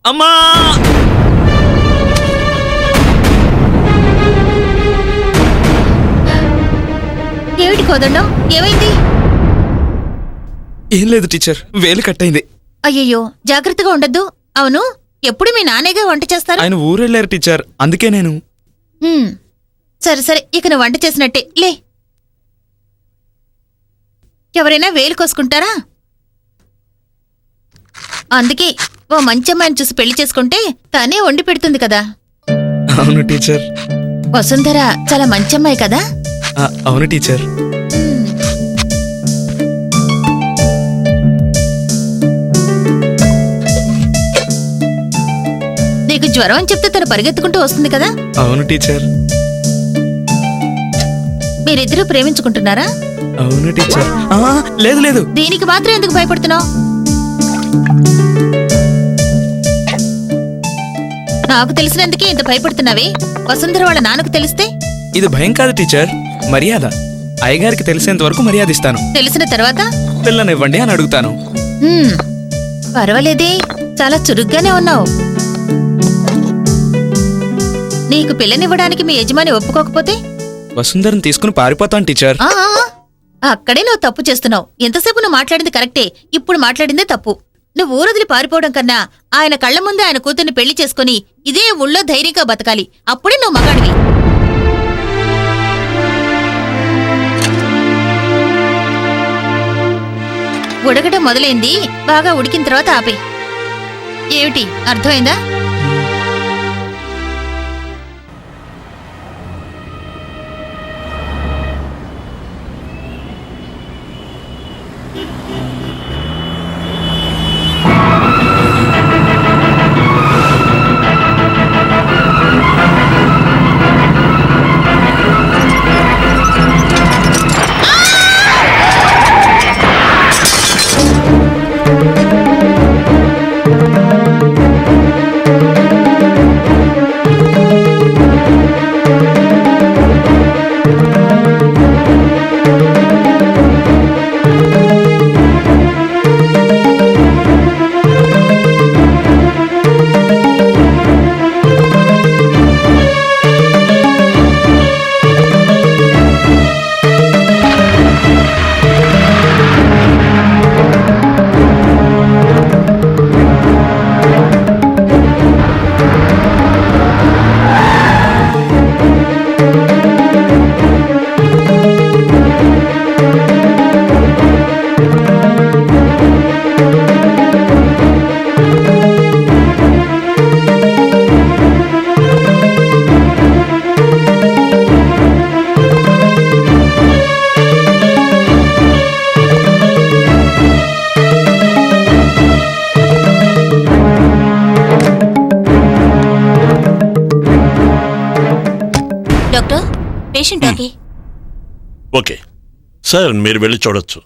అమ్మా! ఏమిటి కోదండం, ఏమైంది? ఏం లేదు టీచర్, వేలు కట్టయింది. అయ్యయ్యో, జాగ్రత్తగా ఉండద్దు. అవును, ఎప్పుడు మీ నాన్నగా వంట చేస్తారు? ఆయన ఊరెళ్ళారు టీచర్, అందుకే నేను. సరే సరే, ఇక నువ్వు వంట చేసినట్టే లే. ఎవరైనా వేలు కోసుకుంటారా? అందుకే ఓ మంచి అమ్మాయిని చూసి పెళ్లి చేసుకుంటే తనే వండి పెడుతుంది కదా. అవును టీచర్. వసుంధర చాలా మంచి అమ్మాయి కదా. అవును టీచర్. నీకు జ్వరం అని చెప్తే తను పరిగెత్తుకుంటూ వస్తుంది కదా. అవును టీచర్. మీరిద్దరూ ప్రేమించుకుంటున్నారా? అవును టీచర్. లేదు లేదు. దీనికి మాత్రం ఎందుకు భయపడుతున్నావు? నాకు తెలిసినందుకే ఇంత భయపడుతున్నావే. వసుంధర వాళ్ళ నాన్నకు తెలిస్తే? ఇది భయం కాదు టీచర్, మర్యాద. అయ్యగారికి తెలిసేంత వరకు మర్యాద ఇస్తాను. తెలిసిన తర్వాత పిల్లనివ్వండి అని అడుగుతాను. పర్వాలేదే, చాలా చురుగ్గానే ఉన్నావు. నీకు పిల్లనివ్వడానికి మీ యజమాని ఒప్పుకోకపోతే? వసుంధరని తీసుకుని పారిపోతాను టీచర్. అక్కడే నువ్వు తప్పు చేస్తున్నావు. ఎంతసేపు నువ్వు మాట్లాడింది కరెక్టే, ఇప్పుడు మాట్లాడిందే తప్పు. నువ్వు ఊరొదిలి పారిపోవడం కన్నా ఆయన కళ్ల ముందే ఆయన కూతుర్ని పెళ్లి చేసుకుని ఇదే ఊళ్ళో ధైర్యంగా బతకాలి. అప్పుడే నువ్వు మగాడివి. ఉడకటం మొదలైంది, బాగా ఉడికిన తర్వాత ఆపే. ఏమిటి అర్థమైందా? Patient okay. ఓకే సార్, మీరు వెళ్ళి చూడొచ్చు.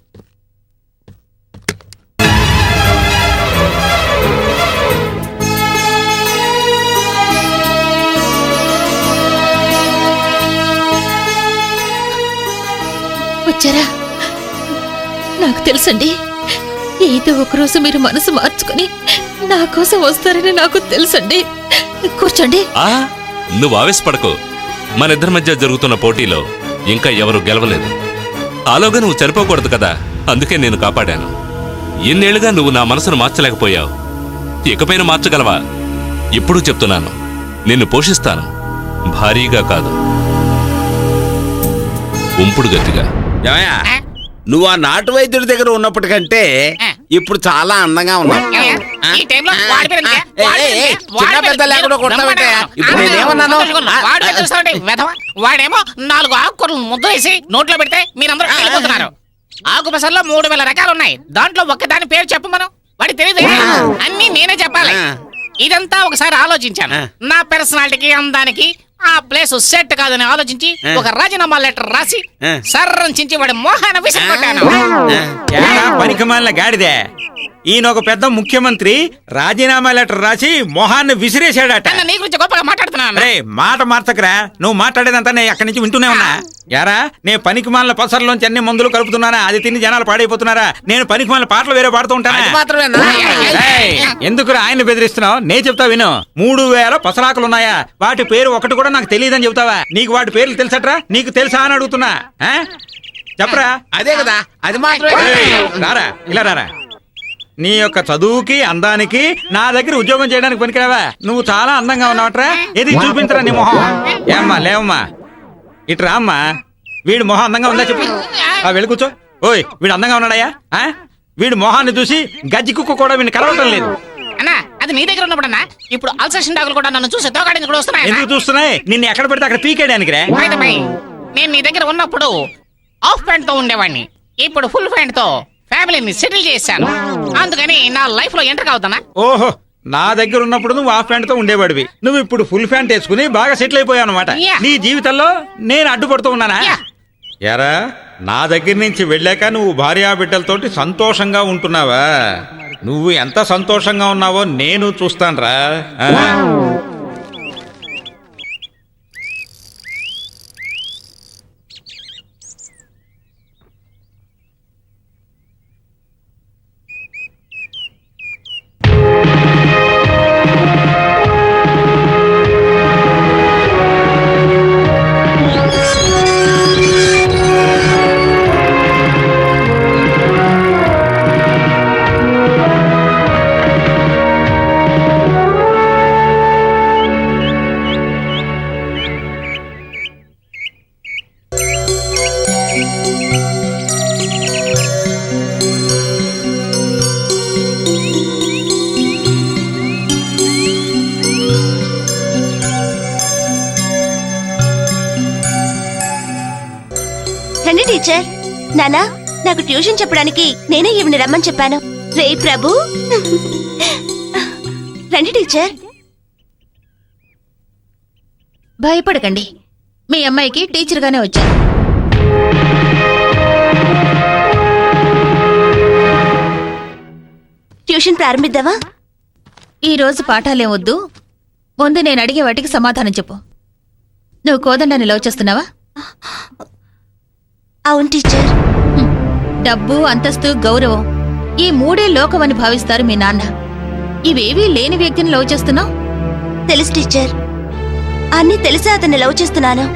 వచ్చారా? నాకు తెలుసండి, ఏదో ఒకరోజు మీరు మనసు మార్చుకుని నా కోసం వస్తారని నాకు తెలుసండి. కూర్చోండి. నువ్వు ఆవేశపడకు. మన ఇద్దరి మధ్య జరుగుతున్న పోటీలో ఇంకా ఎవరు గెలవలేదు. ఆలోగా నువ్వు చనిపోకూడదు కదా, అందుకే నేను కాపాడాను. ఎన్నేళ్లుగా నువ్వు నా మనసును మార్చలేకపోయావు, ఇకపైన మార్చగలవా? ఇప్పుడు చెప్తున్నాను, నిన్ను పోషిస్తాను. భారీగా కాదు, ఉంపుడు గట్టిగా. నువ్వు ఆ నాటు వైద్యుడి దగ్గర ఉన్నప్పటికంటే ఇప్పుడు చాలా అందంగా ఉన్నావు. చిన్న పెద్ద లేకుండా కొడతావంటే ఇప్పుడు నేనేమన్నాను? వాడేమో 4 ఆకుకూరలు ముద్ద వేసి నోట్లో పెడితే మీరందరూ వెళ్ళిపోతున్నారు. ఆకుపసల్లో 3000 రకాలున్నాయి, దాంట్లో ఒక్కదాని పేరు చెప్పమను. వాడి తెలియదు, అన్ని నేనే చెప్పాలి. ఇదంతా ఒకసారి ఆలోచించాను. నా పర్సనాలిటీకి అందానికి ఆ ప్లేస్ సెట్ కాదని ఆలోచించి ఒక రాజీనామా లెటర్ రాసి సర్రం చించి వాడి మోహాన విసిరికొట్టాను. పనికిమాలిన గాడిదే, ఈయన ఒక పెద్ద ముఖ్యమంత్రి రాజీనామా లెటర్ రాసి మొహాన్ని విసిరేశాడట. అన్న నీ గురించి గొప్పగా మాట్లాడుతున్నాను అరే మాట మార్చకరా, నువ్వు మాట్లాడేదంతా నేను అక్కడి నుంచి వింటూనే ఉన్నా. యారా నేను పనికి మాలిన పసర్లోంచి అన్ని మందులు కలుపుతున్నానా? అది తిని జనాలు పాడైపోతున్నారా? నేను పనికి మాలిన పాటలు వేరే పాడుతూ ఉంటానా? అది మాత్రమేనా? ఏయ్, ఎందుకురా ఆయన బెదిరిస్తున్నావు? నేను చెప్తా విను. 3000 పసరాకులున్నాయా? వాటి పేరు ఒకటి కూడా నాకు తెలియదని చెప్తావా? నీకు వాటి పేర్లు తెలుసట్రా? నీకు తెలుసా అని అడుగుతున్నా. ఆ? చెప్పరా. అదే కదా, అది మాత్రమే. ఏయ్, రారా ఇలా రారా. నీ యొక్క చదువుకి అందానికి నా దగ్గర ఉద్యోగం చేయడానికి పనికిరావా? నువ్వు చాలా అందంగా ఉన్నావట్రా. ఏది చూపించరా నీ మొహం. ఏమ్మా లేవమ్మా, ఇటు రా అమ్మా. వీడి మొహం అందంగా ఉందా చెప్పు. వెళ్ళి కూర్చో. ఓయ్ వీడు అందంగా ఉన్నాడయ్యా? ఆ? వీడి మొహాన్ని చూసి గజ్జి కుక్క కూడా వీడిని కలవటం లేదు. అన్నా అది నీ దగ్గర ఉన్నప్పుడు అన్న ఇప్పుడు అల్సేషన్ డాగులు కూడా నన్ను చూసి తోగాడిని కూడా వస్తున్నాయి ఎందుకు చూస్తున్నాయి? నిన్ను ఎక్కడ పెడితే అక్కడ పీకేయడానికి రా. నేను నీ దగ్గర ఉన్నప్పుడు హాఫ్ ప్యాంట్ తో ఉండేవాడిని, ఇప్పుడు ఫుల్ ప్యాంట్ తో ఫ్యామిలీని సెటిల్ చేశాను. అందుకని నా లైఫ్ లో ఎంటర్ కావద్దనా? ఓహో, నా దగ్గర ఉన్నప్పుడు నువ్వు హాఫ్ ప్యాంట్ తో ఉండేవాడివి. నువ్వు ఇప్పుడు ఫుల్ ప్యాంట్ వేసుకుని బాగా సెటిల్ అయిపోయావు అనమాట. Yeah. నీ జీవితంలో నేను అడ్డుపడుతూ ఉన్నానా? Yeah. ఎరా నా దగ్గర నుంచి వెళ్ళాక నువ్వు భార్యా బిడ్డలతోటి సంతోషంగా ఉంటున్నావా? నువ్వు ఎంత సంతోషంగా ఉన్నావో నేను చూస్తానురా. రండి టీచర్. నానా నాకు ట్యూషన్ చెప్పడానికి నేనే ఈవిని రమ్మని చెప్పాను. రే ప్రభు. రండి టీచర్. భయపడకండి, మీ అమ్మాయికి టీచర్గానే వచ్చాను. ట్యూషన్ ప్రారంభిద్దామా? ఈ రోజు పాఠాలేం వద్దు, ముందు నేను అడిగే వాటికి సమాధానం చెప్పు. నువ్వు కోదండాన్ని లవ్ చేస్తున్నావా? అవును టీచర్. డబ్బు, అంతస్తు, గౌరవం ఈ మూడే లోకమని భావిస్తారు మీ నాన్న. ఇవేవీ లేని వ్యక్తిని లవ్ చేస్తున్నావు? తెలుసు టీచర్, అన్నీ తెలిసే అతన్ని లవ్ చేస్తున్నాను.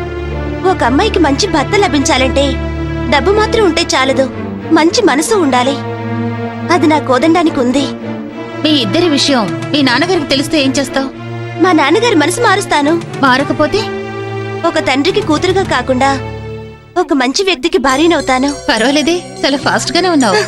ఒక అమ్మాయికి మంచి భర్త లభించాలంటే డబ్బు మాత్రం ఉంటే చాలదు, మంచి మనసు ఉండాలి. అది నా కోదండానికి ఉంది. మీ ఇద్దరి విషయం మీ నాన్నగారికి తెలిస్తే ఏం చేస్తావు? మా నాన్నగారి మనసు మారుస్తాను. మారకపోతే? ఒక తండ్రికి కూతురుగా కాకుండా ఒక మంచి వ్యక్తికి భార్యనవుతాను. పర్వాలేదే, చాలా ఫాస్ట్ గానే ఉన్నావు.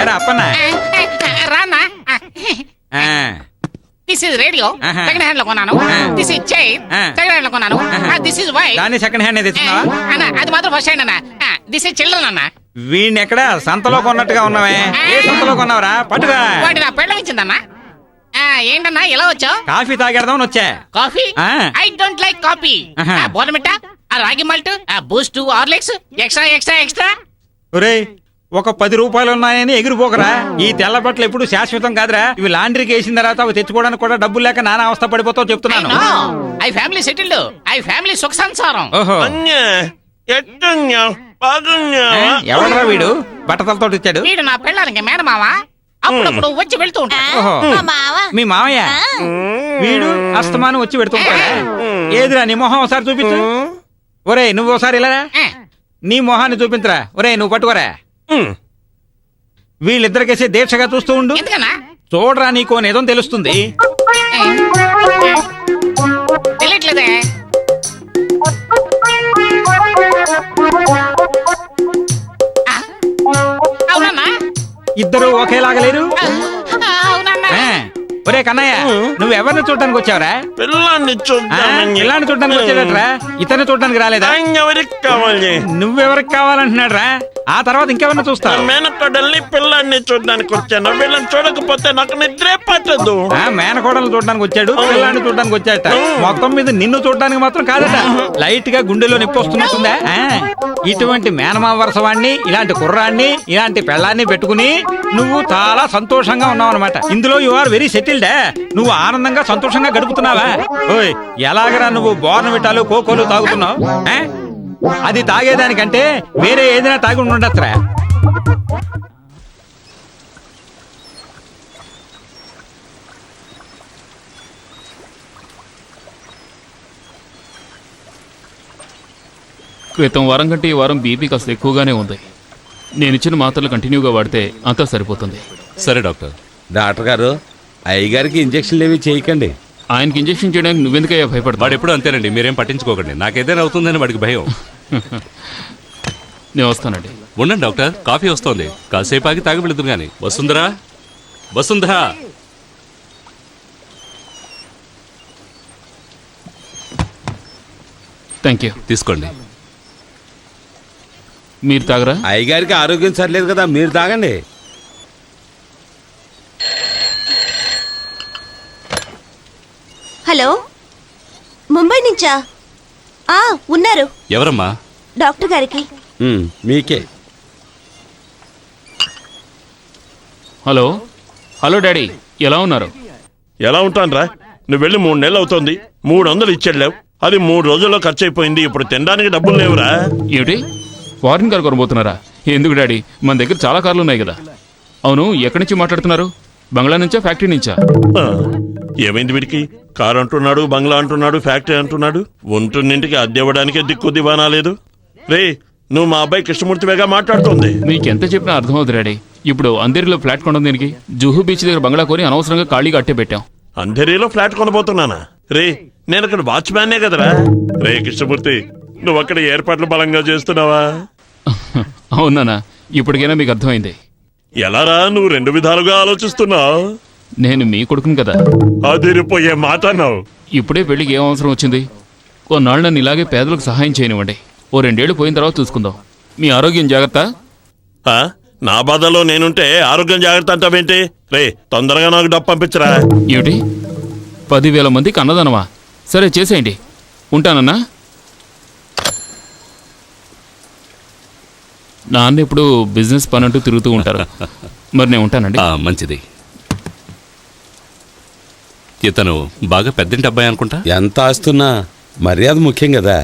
ఏరా అప్పన్న. రానా? ఆ, దిస్ ఇస్ రేడియో, ఆహా. సెకండ్ హ్యాండ్ లో కొన్నాను. దిస్ ఇస్ చైన్, ఆ. సెకండ్ హ్యాండ్ లో కొన్నాను. దిస్ ఇస్ వైట్, దాన్ని సెకండ్ హ్యాండ్ తెచ్చుకున్నావా? అన్న అది మాత్రం ఫస్ట్ హ్యాండ్ అన్న. దిస్ ఇస్ చిల్డ్రన్ అన్న. వీడిని ఎక్కడ సంతలో కొన్నట్టుగా ఉన్నావే? ఏ సంతలో కొన్నావురా? పట్టుగా. వాటి నా పెళ్ళం ఇచ్చిందన్నా. ఏంటన్నా ఇలా వచ్చావు? కాఫీ తాగేద్దామని వచ్చా. కాఫీ? ఆ. I don't like coffee. ఆహా. బోర్నమిటా, రాగి malt, Boost, Horlicks, extra extra extra. ఒరేయ్ ఒక 10 రూపాయలు ఉన్నాయని ఎగిరిపోకరా. ఈ తెల్ల బట్టలు ఎప్పుడు శాశ్వతం కాదురా. ఇవి లాండ్రీకి వేసిన తర్వాత అవి తెచ్చుకోవడానికి కూడా డబ్బులు లేక నానా అవస్థ పడిపోతావు చెప్తున్నాను. I family settled, I family సుఖ సంసారం. ఓహో, అన్య ఎట్టున్యా బాగున్యా ఏ, ఎవడ్రా వీడు బట్టతలతో ఇచ్చాడు? వీడు నా పెళ్ళానికి మేనమామ, అప్పుడప్పుడు వచ్చి వెళ్తూ ఉంటాడు. ఓహో, మీ మామయ్య. వీడు అస్తమానం వచ్చి పెడుతుంటాడా? ఏదిరా నీ మొహం ఒకసారి చూపించు. ఒరేయ్ నువ్వు ఒకసారి ఇలా రా. నీ మొహాన్ని చూపించరా. ఒరేయ్ నువ్వు పట్టుకోరా. వీళ్ళిద్దరికేసే దీక్షగా చూస్తూ ఉండు. ఎందుకన్నా? చూడరా నీకో ఏదో తెలుస్తుంది. తెలియట్లేదే. అవునన్నా? ఇద్దరు ఒకేలాగలేరు. అవునన్నా. ఆ, ఒరే కన్నయ్య నువ్వు ఎవరిని చూడటానికి వచ్చావురా? పిల్లాన్ని ఆ, చూద్దామని ఇలాంటి చూడటానికి వచ్చాడట్రా. ఇతను చూడటానికి రాలేదా? ఎవరికి కావాలి? నువ్వెవరికి కావాలంటున్నాడు రా? ఆ తర్వాత ఇంకెవరన్నా చూస్తావు. మేనకోడల్ని పిల్లాడిని చూడడానికి వచ్చాను. వీళ్ళని చూడకపోతే నాకు నిద్రే పట్టదు. మేనకోడలు చూడడానికి వచ్చాడు, పిల్లాన్ని చూడడానికి వచ్చాట. మొత్తం మీద నిన్ను చూడడానికి మాత్రం కాదట. లైట్ గా గుండెలో నొప్పి వస్తున్నట్టుందా? ఇటువంటి మేనమామ వరసవాణ్ణి, ఇలాంటి కుర్రాన్ని, ఇలాంటి పెళ్ళాన్ని పెట్టుకుని నువ్వు చాలా సంతోషంగా ఉన్నావు అనమాట. ఇందులో యు ఆర్ వెరీ సెటిల్డ్. నువ్వు ఆనందంగా సంతోషంగా గడుపుతున్నావా? ఓయ్, ఎలాగరా నువ్వు బోర్నవిటాలు కోకోలు తాగుతున్నావు? అది తాగేదానికంటే వేరే ఏదైనా తాగి ఉండొచ్చురా. క్రితం వారం కంటే ఈ వారం బీపీ కాస్త ఎక్కువగానే ఉంది. నేను ఇచ్చిన మాత్రలు కంటిన్యూగా వాడితే అంతా సరిపోతుంది. సరే డాక్టర్. డాక్టర్ గారు, అయ్యగారికి ఇంజక్షన్లు ఏవి చేయకండి. ఆయనకి ఇంజెక్షన్ చేయడానికి నువ్వెందుకయ్యా భయపడతావు? వాడు ఎప్పుడు అంతేనండి, మీరేం పట్టించుకోకండి. నాకేదైనా అవుతుందని వాడికి భయం. నేను వస్తానండి. ఉండండి డాక్టర్, కాఫీ వస్తోంది. కాసేపు ఆగి తాగి వెళుతుంది కానీ. వసుంధరా, వసుంధరా. Thank you. తీసుకోండి. మీరు తాగరా? అయ్యగారికి ఆరోగ్యం సరిలేదు కదా, మీరు తాగండి. హలో, ముంబై నుంచా? ఉన్నారు. ఎవరమ్మా? డాక్టర్ గారికి. మీకే. హలో హలో డాడీ, ఎలా ఉన్నారు? ఎలా ఉంటానురా? నువ్వు వెళ్ళి 3 నెలలు అవుతోంది. 300 ఇచ్చెళ్ళావు. అది 3 రోజుల్లో ఖర్చు అయిపోయింది. ఇప్పుడు తినడానికి డబ్బులు లేవురా. ఏమిటి, ఫారిన్ కార్ కొనబోతున్నారా? ఎందుకు డాడీ, మన దగ్గర చాలా కార్లు ఉన్నాయి కదా. అవును, ఎక్కడి నుంచి మాట్లాడుతున్నారు? బంగ్లా నుంచా, ఫ్యాక్టరీ నుంచా? ఏమైంది వీడికి? కారు అంటున్నాడు, బంగ్లా అంటున్నాడు, ఫ్యాక్టరీ అంటున్నాడు. ఉంటున్నింటికి అద్దె ఇవ్వడానికే దిక్కు దివానా లేదు. రే, నువ్వు మా అబ్బాయి కృష్ణమూర్తివేగా మాట్లాడుతోంది. నీకెంత చెప్పినా అర్థం అవుతుంది డాడీ. ఇప్పుడు అంధేరిలో ఫ్లాట్ కొనడం దీనికి? జుహూ బీచ్ దగ్గర బంగ్లా కొని అనవసరంగా ఖాళీగా అట్టే పెట్టాం. అంధేరిలో ఫ్లాట్ కొనబోతున్నానా? రే, నేను అక్కడ వాచ్మ్యానే కదరా. రే కృష్ణమూర్తి, నువ్వు అక్కడ ఏర్పాట్లు బలంగా చేస్తున్నావా? అవునానా? ఇప్పటికైనా మీకు అర్థమైంది. ఎలారా, నువ్వు 2 విధాలుగా ఆలోచిస్తున్నావు? నేను మీ కొడుకుని కదా. అదిరిపోయే మాట అన్నావు. ఇప్పుడే పెళ్లికి ఏం అవసరం వచ్చింది? కొన్నాళ్ళు నన్ను ఇలాగే పేదలకు సహాయం చేయనివ్వండి. ఓ 2 ఏళ్ళు పోయిన తర్వాత చూసుకుందాం. మీ ఆరోగ్యం జాగ్రత్త. నా బాధలో నేనుంటే ఆరోగ్యం జాగ్రత్త అంటావేంటి? రే, తొందరగా నాకు డబ్బు పంపించరా. ఏమిటి, 10,000 మందికి అన్నదానమా? సరే చేసేయండి. ఉంటానన్నా. నాన్న ఇప్పుడు బిజినెస్ పని అంటూ తిరుగుతూ ఉంటారు. మరి నేను ఉంటానండి. మంచిది. ఇతను బాగా పెద్దంటి అబ్బాయి అనుకుంటా. ఎంత ఆస్తున్నా మర్యాద ముఖ్యం కదా.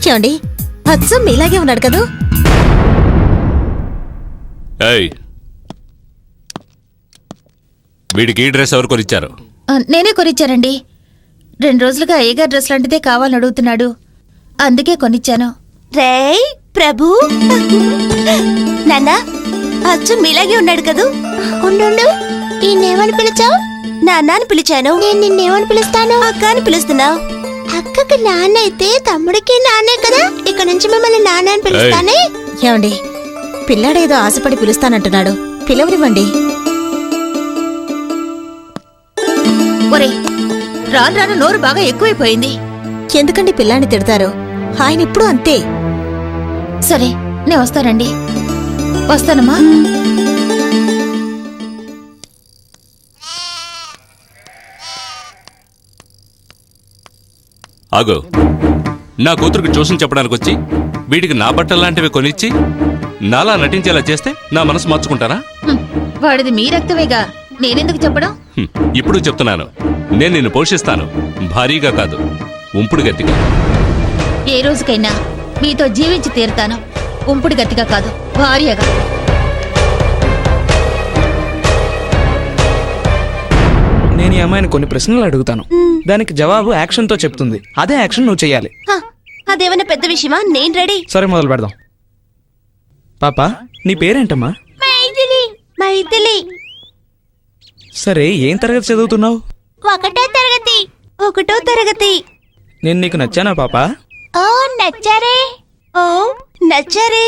ఏమండి, అచ్చం ఇలాగే ఉన్నాడు కదా. వీడికి ఈ డ్రెస్ ఎవరు కొనిచ్చారు? నేనే కొనిచ్చానండి. 2 రోజులుగా అయ్యగారు డ్రెస్ లాంటిదే కావాలని అడుగుతున్నాడు, అందుకే కొనిచ్చాను. రేయ్ ప్రభు, నాన్న అచ్చం మీలాగే ఉన్నాడు కదూ. ఉండు, ఈయనేమని పిలిచావు? నాన్నని పిలిచాను. నేను నిన్నేమని పిలుస్తాను? అక్క అని పిలుస్తున్నావు. అక్కకి నాన్న అయితే తమ్ముడికి నాన్నే కదా. ఇక నుంచి మిమ్మల్ని నాన్న అని పిలుస్తానే. ఏమండి, పిల్లాడేదో ఆశపడి పిలుస్తానంటున్నాడు, పిలవనివ్వండి. ఒరే, రాను రాను నోరు బాగా ఎక్కువైపోయింది. ఎందుకండి పిల్లాన్ని తిడతారు? ఆయన ఇప్పుడు అంతే. సరే, నేను వస్తానండి. వస్తానమ్మా. ఆగో, నా కూతురికి ట్యూషన్ చెప్పడానికి వచ్చి వీడికి నా బట్టల్లాంటివి కొనిచ్చి నాలా నటించేలా చేస్తే నా మనసు మార్చుకుంటారా? హ్మ్. వాడిది మీ రక్తమేగా, నేనెందుకు చెప్పడం? ఇప్పుడు చెప్తున్నాను, నేను నిన్ను పోషిస్తాను, భారీగా కాదు, ఉంపుడు గట్టిగా. ఏ రోజుకైనా మీతో జీవించి తీరుతాను, ఉంపుడు గట్టిగా కాదు, భార్యగా. నేను ఈ అమ్మాయిని కొన్ని ప్రశ్నలు అడుగుతాను, దానికి జవాబు యాక్షన్ తో చెప్తుంది. అదే యాక్షన్ నువ్వు చెయ్యాలి. హ, అదేమన్నా పెద్ద విషయమా? నేను రెడీ. సరే, మొదలు పెడదాం. పాప, నీ పేరేంటమ్మా? మైథిలి. మైథిలి. సరే, ఏం తరగతి చదువుతున్నావు? ఒకటో తరగతి. నేను నీకు నచ్చానా పాప? ఓ నచ్చారే. ఓ నచ్చారే.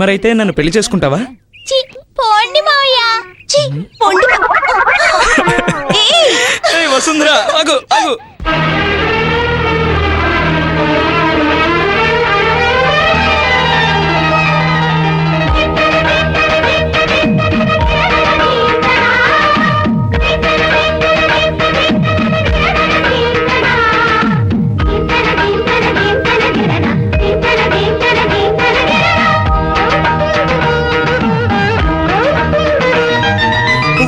మరైతే నన్ను పెళ్లి చేసుకుంటావా? చి పోండి మావయ్య. చి పోండి. ఏయ్ వసుంధరా, ఆగు ఆగు.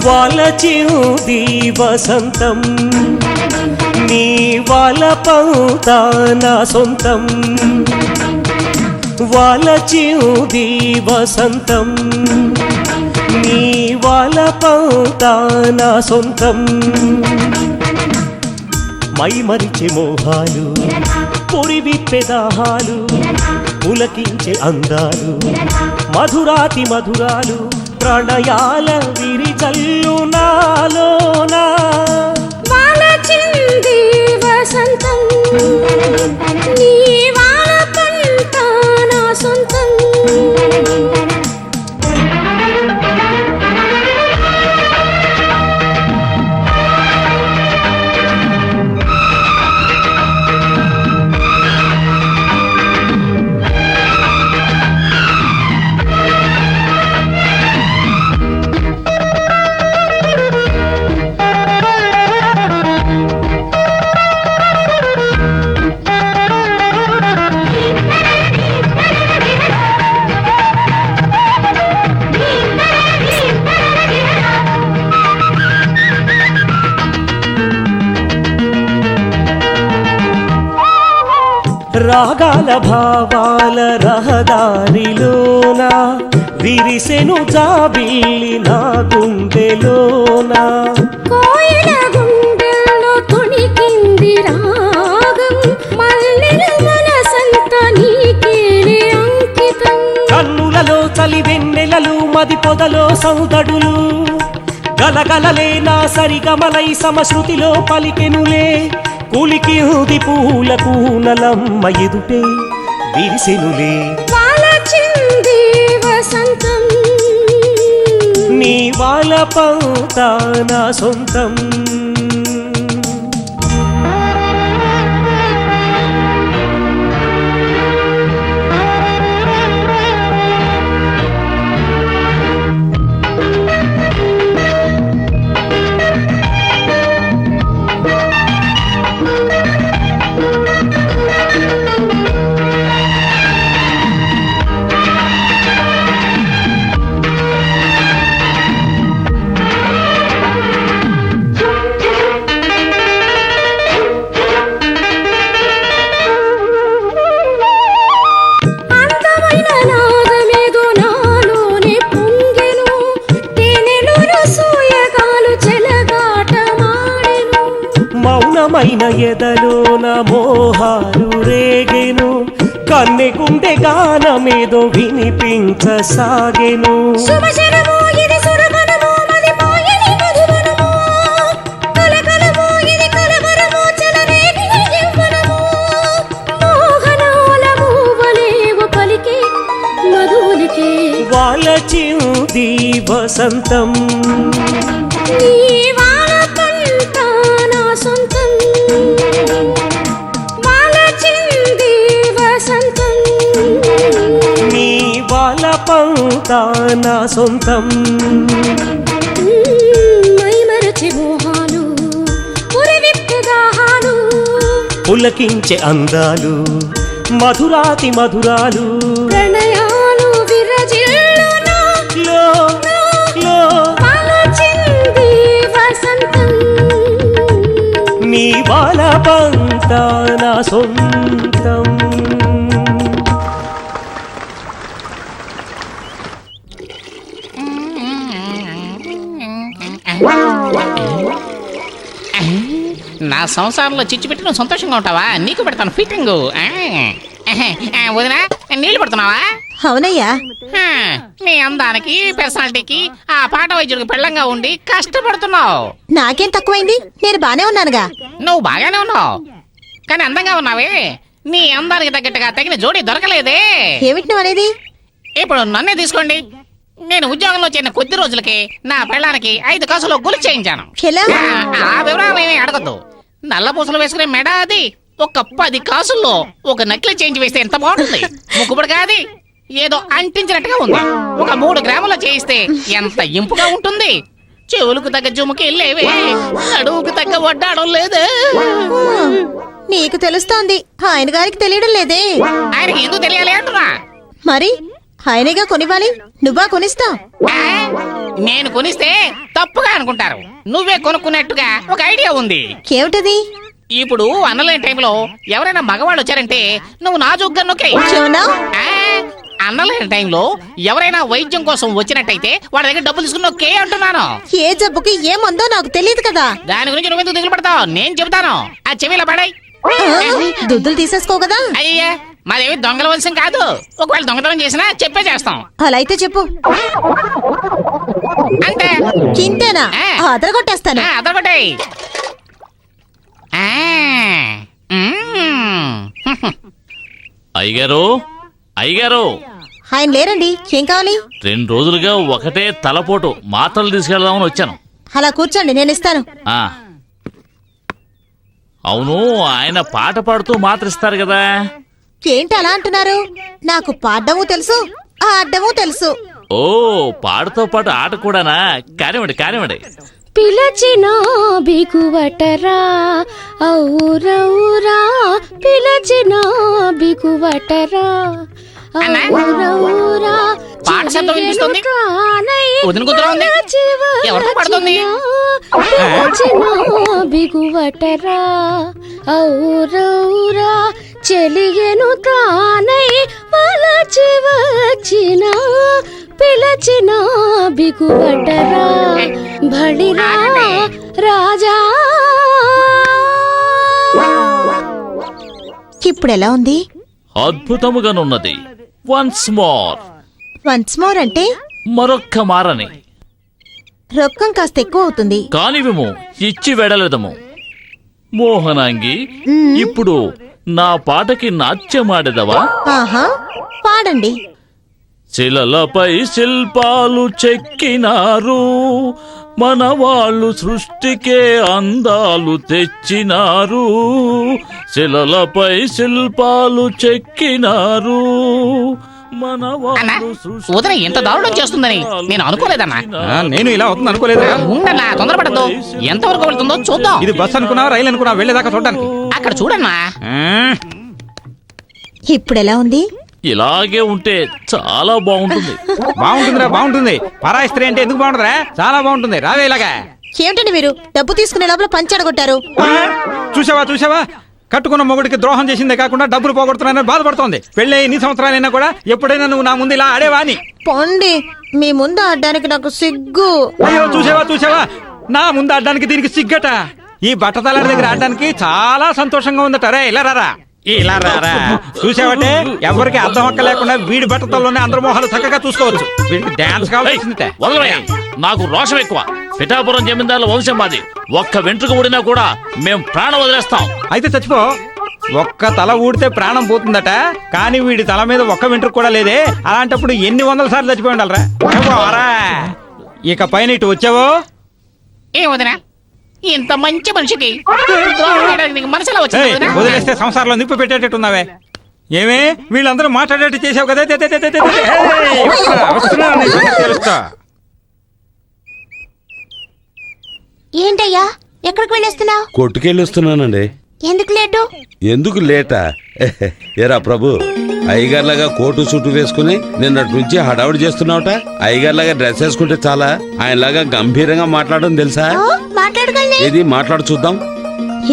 వాలచిది వసంతం, నీ వాలపంతా నా సొంతం. వాలచిది వసంతం, నీ వాలపంతా నా సొంతం. మైమరిచే మోహాలు, పొరివిప్పే దాహాలు, పులకించే అందాలు, మధురాతి మధురాలు, ప్రణయాల విరిజల్లు నాలోనా. వాలచింది వసంతం, నీ వాలపంతా నా సొంతం. రాగాల భావాల రహదారిలోన విరిసెను జాబిల్లి నా గుండెలోన. కోయిల గుండెల్లో తొణికింది రాగం, మల్లెల మనసంత నీకేలే అంకితం. కన్నులలో చలి వెన్నెలలు, మది పొదలో సౌదడులు, గలగలలే నా సరిగమలై సమశ్రుతిలో పలికెనులే. కూలికి హృది పూల కూనలమ్మ ఎదుటే విరిసెనులే. వాలచింది వసంతం, నీ వాలపంతా నా సొంతం. మౌనమైన ఎదలోన మోహాలు రేగెను, కన్నె గుండె గానమేదో వినిపించసాగెను. వాలచింది వసంతం, నీ వాలపంతా నా సొంతం. పులకించే అందాలు మధురాతి మధురాలు ప్రణయాలు విరజిల్లునా లో లో పలచింది వసంతం నీ బాలపంత నా సొంతం. నా సంసారంలో చిచ్చు పెట్టి నువ్వు సంతోషంగా ఉంటావా? నీకు పెడతాను ఫిట్టింగ్. వదినా నీళ్లు పెడుతున్నావా? అవునయ్యా. హా, నీ అందానికి పర్సనాలిటీకి ఆ పాట వైద్యుడికి పెళ్ళంగా ఉండి కష్టపడుతున్నావు. నాకేం తక్కువైంది? నేను బానే ఉన్నానుగా. నువ్వు బాగానే ఉన్నావు కానీ అందంగా ఉన్నావే. నీ అందానికి తగ్గట్టుగా తగిన జోడీ దొరకలేదే. ఏమిటి నువ్వు అనేది? ఇప్పుడు నన్నే తీసుకోండి. నేను ఉద్యోగంలో చేరిన కొద్ది రోజులకి నా పెళ్ళానికి 5 కాసులు గులి చేయించాను. ఎలా? ఆ వివరాలు ఏమీ అడగద్దు. నల్ల పూసలు వేసుకునే మెడ అది. ఒక 10 కాసుల్లో ఒక నకిలీ చేయించి వేస్తే ఎంత బాగుంటుంది. ముక్కుబడి కాది ఏదో అంటించినట్టుగా ఉంది. ఒక 3 గ్రాముల చేయిస్తే ఎంత ఇంపుగా ఉంటుంది. చెవులకు తగ్గ జుముకి లేవే, అడుగుకు తగ్గ వడ్డాడం లేదే. నీకు తెలుస్తోంది, ఆయన గారికి తెలియడం లేదే. ఆయనకి ఎందుకు తెలియాలి అంటున్నా? మరి ఆయనగా కొనివ్వాలి, నువ్వా కొనిస్తావు? ఆ? నేను కొనిస్తే తప్పుగా అనుకుంటారు. నువ్వే కొనుక్కున్నట్టుగా ఒక ఐడియా ఉంది. ఏమిటది? ఇప్పుడు అన్నలేని టైంలో ఎవరైనా మగవాళ్ళు వచ్చారంటే నువ్వు నాజుగ్గా నొక్కే. చెవునా? అన్నలేని టైంలో ఎవరైనా వైద్యం కోసం వచ్చినట్టయితే వాళ్ళ దగ్గర డబ్బులు తీసుకుని నొక్కే అంటున్నాను. ఏ జబ్బుకి ఏముందో నాకు తెలియదు కదా. దాని గురించి నువ్వెందుకు దిగులు పడతావు? నేను చెబుతాను. ఆ చెవిలో పడాయి. దుద్దులు తీసేసుకో కదా. అయ్యా మాదేమి దొంగల వంశం కాదు. ఒకవేళ దొంగతనం చేసినా చెప్పే చేస్తాం. అలా అయితే చెప్పు. అంతే. ఇంతేనా? అదరగొట్టేస్తాను. అదొకటి. అయ్యగారు అయ్యగారు, ఆయన లేరండి. ఏం కావాలి? 2 రోజులుగా ఒకటే తలపోటు. మాత్రలు తీసుకెళ్దామని వచ్చాను. అలా కూర్చోండి, నేను ఇస్తాను. ఆ అవును, ఆయన పాట పాడుతూ మాత్ర ఇస్తారు కదా. ఏంటి అలా అంటున్నారు? నాకు పాడడము తెలుసు, ఆడడము తెలుసు. ఓ, పాడుతో పాటు ఆట కూడానా? కానివ్వండి కానివ్వండి. పిలచిన బిగువటరా ఔరౌరా పిలచిన బిగువటరా ఔరౌరా పాట శబ్దం వినిపిస్తుంది. వదిన కూతురు ఉంది. ఎవరితో పాడుతుంది? పిలచిన బిగువటరా ఔరౌరా చెలియను తానై వలచి వచ్చిన పిలచిన బిగువటరా బడిరా రాజా. ఇప్పుడు ఎలా ఉంది? అద్భుతముగానున్నది. Once more. వన్స్ మోర్ అంటే మరొక్క మారని. రొక్కం కాస్త ఎక్కువ అవుతుంది. కానివిము, ఇచ్చి వెడలెదము. మోహనాంగి, ఇప్పుడు నా పాటకి నాట్యమాడెదవా? ఆహా, పాడండి. శిలలపై శిల్పాలు చెక్కినారు, మన వాళ్ళు సృష్టికే అందాలు తెచ్చినారు. శిలలపై శిల్పాలు చెక్కినారు, మన వాళ్ళు వదిన ఎంత దారుణం చేస్తుందని నేను అనుకోలేదన్నా. నేను ఇలా అవుతుంది అనుకోలేదు. ఉండన్నా, తొందరపడద్దు. ఎంతవరకు వెళ్తుందో చూద్దాం. ఇది బస్ అనుకున్నావా, రైలు అనుకున్నావా? వెళ్ళేదాకా చూడడానికి. అక్కడ చూడన్నా. ఇప్పుడు ఎలా ఉంది? ఇలాగే ఉంటే చాలా బాగుంటుంది. బాగుంటుందిరా, బాగుంటుంది. పరాయి స్త్రీ అంటే ఎందుకు బాగుంటుందిరా? చాలా బాగుంటుంది. రావే ఇలాగా. ఏమిటండి మీరు డబ్బు తీసుకునే లోపల పంచడగొట్టారు? చూసావా చూసావా, కట్టుకున్న మొగుడికి ద్రోహం చేసిందే కాకుండా డబ్బులు పోగొడుతున్నానని బాధపడుతోంది. పెళ్ళి ఎన్ని సంవత్సరాలైనా కూడా ఎప్పుడైనా నువ్వు నా ముందు ఇలా ఆడేవా అని. పోండి, మీ ముందు ఆడడానికి నాకు సిగ్గు. అయ్యో, చూసావా చూసావా, నా ముందు ఆడడానికి దీనికి సిగ్గట. ఈ బట్టతలారి దగ్గర ఆడడానికి చాలా సంతోషంగా ఉందట. రే ఇలా రారా, ఇలా రారా. చూసావంటే ఎవరికి అర్థం అక్క లేకుండా వీడి బట్టతల్లోనే అందరి మొహాలు చక్కగా చూసుకోవచ్చు. వీడికి డాన్స్ కావాల్సిందే. వదలయ్యా, నాకు రోషం ఎక్కువ. పిఠాపురం జమీందారుల వంశం మాది. ఒక్క వెంట్రుక ఊడినా కూడా మేం ప్రాణం వదిలేస్తాం. అయితే చచ్చిపో. ఒక్క తల ఊడితే ప్రాణం పోతుందట, కానీ వీడి తల మీద ఒక్క వెంట్రుక కూడా లేదే. అలాంటప్పుడు ఎన్ని వందల సార్లు చచ్చిపోయి ఉండాలరా. ఇక పైన ఇటు వచ్చావో ఏ వదిన, ఇంత మంచి మనిషికి ద్రోహం చేయడానికి నీకు మనసులో వచ్చింది వదినా? వదిలేస్తే సంసారంలో నిప్పు పెట్టేటట్టున్నావే. ఏమే, వీళ్ళందరూ మాట్లాడేట్టు చేసావు కదా. తెలుస్తా. ఏంటయ్యా, ఎక్కడికి వెళ్ళేస్తున్నావు? కొట్టుకెళ్ళి వస్తున్నానండి. ఎందుకు లేటు? ఎందుకు లేటా? ఏరా ప్రభు, అయ్యగార్లాగా కోటు సూటు వేసుకుని నిన్నటి నుంచి హడావుడి చేస్తున్నావుట. అయ్యగార్లాగా డ్రెస్ వేసుకుంటే చాలా, ఆయనలాగా గంభీరంగా మాట్లాడడం తెలుసా? మాట్లాడగలనే. ఏది మాట్లాడు చూద్దాం.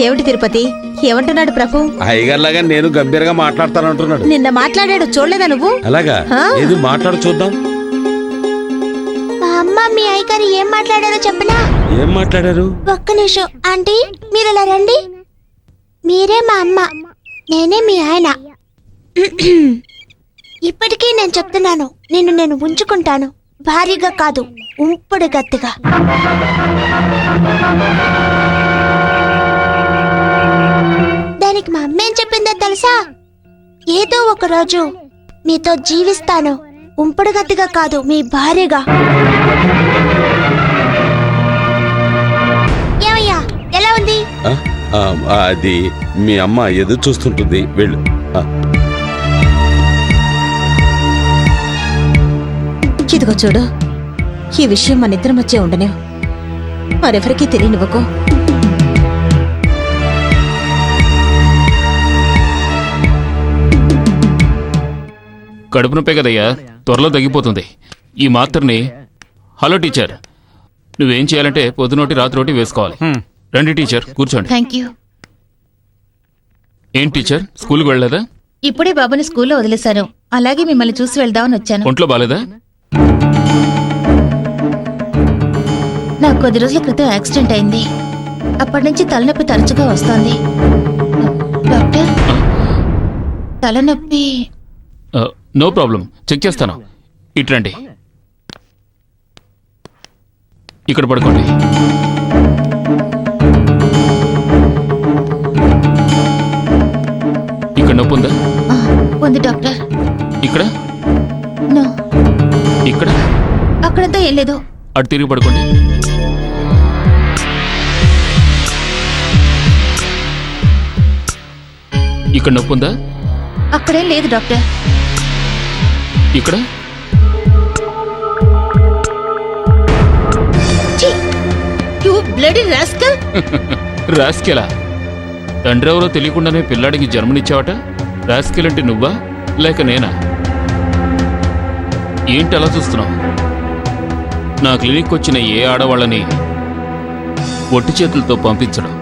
ఏమిటి తిరుపతి, ఏమంటున్నాడు ప్రభు? అయ్యగార్లాగా నేను గంభీరంగా మాట్లాడతానంటున్నాడు. నిన్న మాట్లాడాడు, చూడలేదా నువ్వు? అలాగా? ఏది మాట్లాడు చూద్దాం. మా అమ్మ మీ అయ్యగారు ఏం మాట్లాడారో చెప్పనా? ఏం మాట్లాడారు? ఒక్క నిమిషం ఆంటీ, మీరు ఇలా రండి. మీరే మా అమ్మ, నేనే మీ ఆయన. ఇప్పటికీ నేను చెప్తున్నాను, నిన్ను నేను ఉంచుకుంటాను, భారీగా కాదు, ఉంపుడు గత్తిగా. దానికి మా అమ్మ ఏం చెప్పిందో తెలుసా? ఏదో ఒక రోజు మీతో జీవిస్తాను, ఉంపుడు గత్తిగా కాదు, మీ భార్యగా. ఏమయ్యా, ఎలా ఉంది? అది మీ అమ్మ ఎదురు చూస్తుంటుంది, వెళ్ళు. ఇదిగో చూడు, ఈ విషయం మన ఇద్దరి మధ్య ఉండనే, మరెవరికీ తెలియనివ్వకు. కడుపు నొప్పే కదయ్యా, త్వరలో తగ్గిపోతుంది. ఈ మాత్రని. హలో టీచర్, నువ్వేం చేయాలంటే పొద్దునోటి రాత్రోటి వేసుకోవాలి. రండి టీచర్, కూర్చోండి. Thank you. ఏం టీచర్, స్కూల్కి వెళ్ళలేదా? ఇప్పుడే బాబుని స్కూల్లో వదిలేశాను. అలాగే మిమ్మల్ని చూసి వెళ్దామని వచ్చాను. ఒంట్లో బాలేదా? నాకు కొద్ది రోజుల క్రితం యాక్సిడెంట్ అయింది. అప్పటి నుంచి తలనొప్పి తరచుగా వస్తోంది. డాక్టర్, తలనొప్పి. నో ప్రాబ్లం, చెక్ చేస్తాను. ఇట్రండి, ఇక్కడ పడుకోండి. ఇక్కడ నొప్పి ఉందా? ఉంది డాక్టర్. ఇక్కడ? నో. ఇక్కడ? అక్కడంతా ఏం లేదు. అటు తిరిగి పడుకోండి. ఇక్కడ నొప్పి ఉందా? అక్కడేం లేదు డాక్టర్. ఇక్కడ? You bloody rascal. రాస్కెలా? తండ్రి ఎవరో తెలియకుండానే పిల్లాడికి జన్మనిచ్చావట. రాస్కెల్ అంటే నువ్వా లేక నేనా? ఏంటి అలా చూస్తున్నావు? నా క్లినిక్ వచ్చిన ఏ ఆడవాళ్ళని ఒట్టి చేతులతో పంపించడం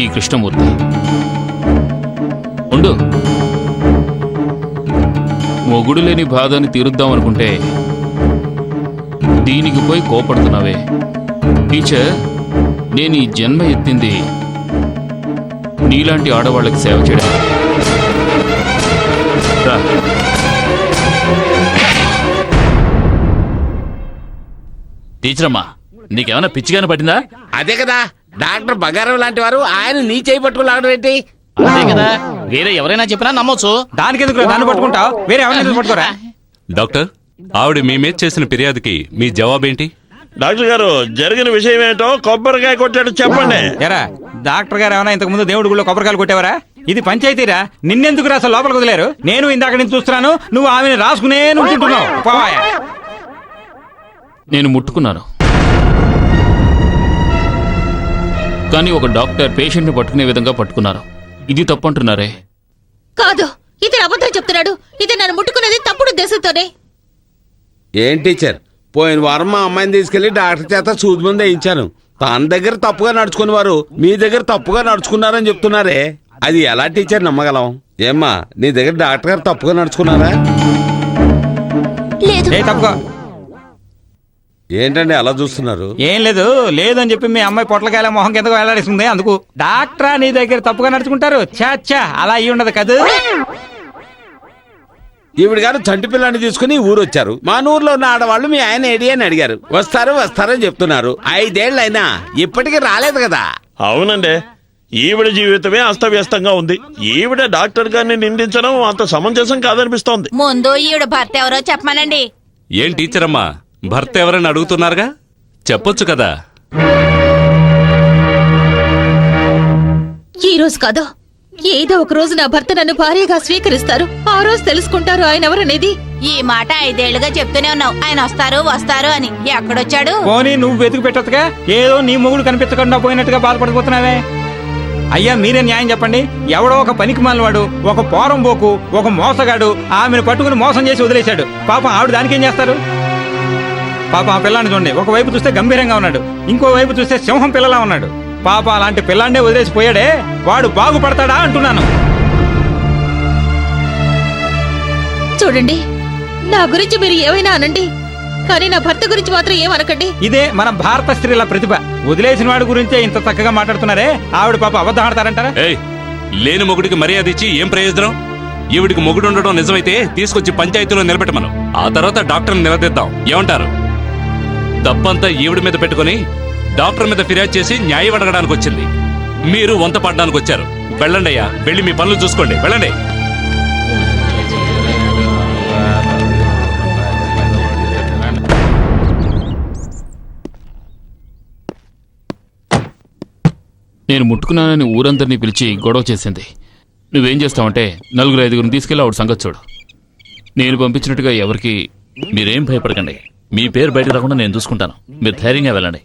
ఈ కృష్ణమూర్తి. ఉండు, మొగుడు లేని బాధని తీరుద్దామనుకుంటే దీనికి పోయి కోపడుతున్నావే. టీచర్, నేను ఈ జన్మ ఎత్తింది నీలాంటి ఆడవాళ్ళకి సేవ చేయడం. రా. టీచర్ అమ్మా, నీకేమైనా పిచ్చిగానే పట్టిందా? అదే కదా, డాక్టర్ బంగారం లాంటి వారు ఆయన నీ చేయి పట్టుకుని లాగడం ఏంటి? అదే కదా, వేరే ఎవరైనా చెప్పినా నమ్మొచ్చు. దానికి ఎందుకు దాన్ని పట్టుకుంటావు? వేరే ఎవరైనా పట్టుకోరా? డాక్టర్, ఆవిడ మీ మీద చేసిన ఫిర్యాదుకి మీ జవాబేంటి? డాక్టర్ గారు, జరిగిన విషయం ఏంటో కొబ్బరికాయ కొట్టాడు చెప్పండి. ఎరా, డాక్టర్ గారు ఏమైనా ఇంతకు ముందు దేవుడి గుళ్ళో కొబ్బరికాయలు కొట్టేవారా? ఇది పంచాయతీరా? నిన్నెందుకు అసలు లోపలికి వదిలేరు? నేను ఇందాక నుంచి చూస్తున్నాను, నువ్వు ఆమెను రాసుకునే ఉంటున్నావు. పోవాయా? నేను ముట్టుకున్నాను, కానీ ఒక డాక్టర్ పేషెంట్ని పట్టుకునే విధంగా పట్టుకున్నారు. ఇది తప్పంటున్నారే? కాదు, ఇతను అబద్ధం చెప్తున్నాడు. ఇది నన్ను ముట్టుకున్నది తప్పుడు ఉద్దేశంతోనే. ఏం టీచర్, పోయిన వారం మా అమ్మాయిని తీసుకెళ్లి డాక్టర్ చేత సూది మందు వేయించాను. తన దగ్గర తప్పుగా నడుచుకున్న వారు మీ దగ్గర తప్పుగా నడుచుకున్నారని చెప్తున్నారే, అది ఎలా టీచర్ నమ్మగలం? ఏమ్మా, నీ దగ్గర డాక్టర్ గారు తప్పుగా నడుచుకున్నారా? లేదు. తప్పుగా ఏంటండి అలా చూస్తున్నారు? ఏం లేదు, లేదని చెప్పి మీ అమ్మాయి పొట్లకాయల మొహం కిందకు వేలాడేస్తుంది. అందుకు డాక్టరా నీ దగ్గర తప్పుగా నడుచుకుంటారు? చాచా, అలా అయ్యి ఉండదు కదా. ఈవిడ గారు చంటి పిల్లాన్ని తీసుకుని ఊరు వచ్చారు. మా ఊర్లో ఉన్న ఆడవాళ్ళు మీ ఆయన ఏడి అని అడిగారు. వస్తారని చెప్తున్నారు. 5 ఏళ్ళైనా ఇప్పటికీ రాలేదు కదా. అవునండి, ఈవిడ జీవితమే అస్తవ్యస్తంగా ఉంది. ఈవిడ డాక్టర్ గారిని నిందించడం అంత సమంజసం కాదనిపిస్తోంది. ముందు ఈవిడ భర్త ఎవరో చెప్పమనండి. ఏం టీచర్ అమ్మా, భర్త ఎవరైనా అడుగుతున్నారుగా, చెప్పొచ్చు కదా. ఈ రోజు కాదు, ఏదో ఒక రోజు నా భర్త నన్ను భార్యగా స్వీకరిస్తారు. ఆ రోజు తెలుసుకుంటారు ఆయన ఎవరనేది. ఈ మాట 5 ఏళ్లుగా చెప్తూనే ఉన్నావు, ఆయన వస్తారు అని. ఎక్కడొచ్చాడు? పోనీ నువ్వు వెతికి పెట్టొచ్చుగా. ఏదో నీ మొగుడు కనిపించకుండా పోయినట్టుగా బాధపడిపోతున్నావే. అయ్యా మీరే న్యాయం చెప్పండి. ఎవడో ఒక పనికి మాలినవాడు, ఒక పోరంబోకు, ఒక మోసగాడు ఆమెను పట్టుకుని మోసం చేసి వదిలేశాడు. పాపం ఆవిడ దానికి ఏం చేస్తారు? పాపం ఆ పిల్లాన్ని చూడండి, ఒకవైపు చూస్తే గంభీరంగా ఉన్నాడు, ఇంకో వైపు చూస్తే సింహం పిల్లలా ఉన్నాడు. పాప అలాంటి పిల్లాన్నే వదిలేసిపోయాడే, వాడు బాగుపడతాడా అంటున్నాను. చూడండి, నా గురించి మీరు ఏమైనా అనండి, కానీ నా భర్త గురించి మాత్రం ఏమనకండి. ఇదే మన భారత స్త్రీల ప్రతిభ. వదిలేసిన వాడి గురించే ఇంత చక్కగా మాట్లాడుతున్నారే, ఆవిడ పాప అబద్ధం ఆడతారంటారా? ఏయ్, లేని మొగుడికి మర్యాద ఇచ్చి ఏం ప్రయోజనం? ఈవిడికి మొగుడు ఉండడం నిజమైతే తీసుకొచ్చి పంచాయతీలో నిలబెట్టమను. ఆ తర్వాత డాక్టర్ని నిలదీద్దాం. ఏమంటారు? తప్పంతా ఈవిడి మీద పెట్టుకుని డాక్టర్ మీద ఫిర్యాదు చేసి న్యాయం అడగడానికి వచ్చింది. మీరు వంత పడడానికి వచ్చారు. వెళ్ళండి అయ్యా, వెళ్ళి మీ పనులు చూసుకోండి. వెళ్ళండి. నేను ముట్టుకున్నానని ఊరందరినీ పిలిచి గొడవ చేసింది. నువ్వేం చేస్తావంటే 4-5 తీసుకెళ్ళి ఆవిడ సంగతి చూడు. నేను పంపించినట్టుగా ఎవరికి మీరేం భయపడకండి. మీ పేరు బయటకు రాకుండా నేను చూసుకుంటాను. మీరు ధైర్యంగా వెళ్ళండి.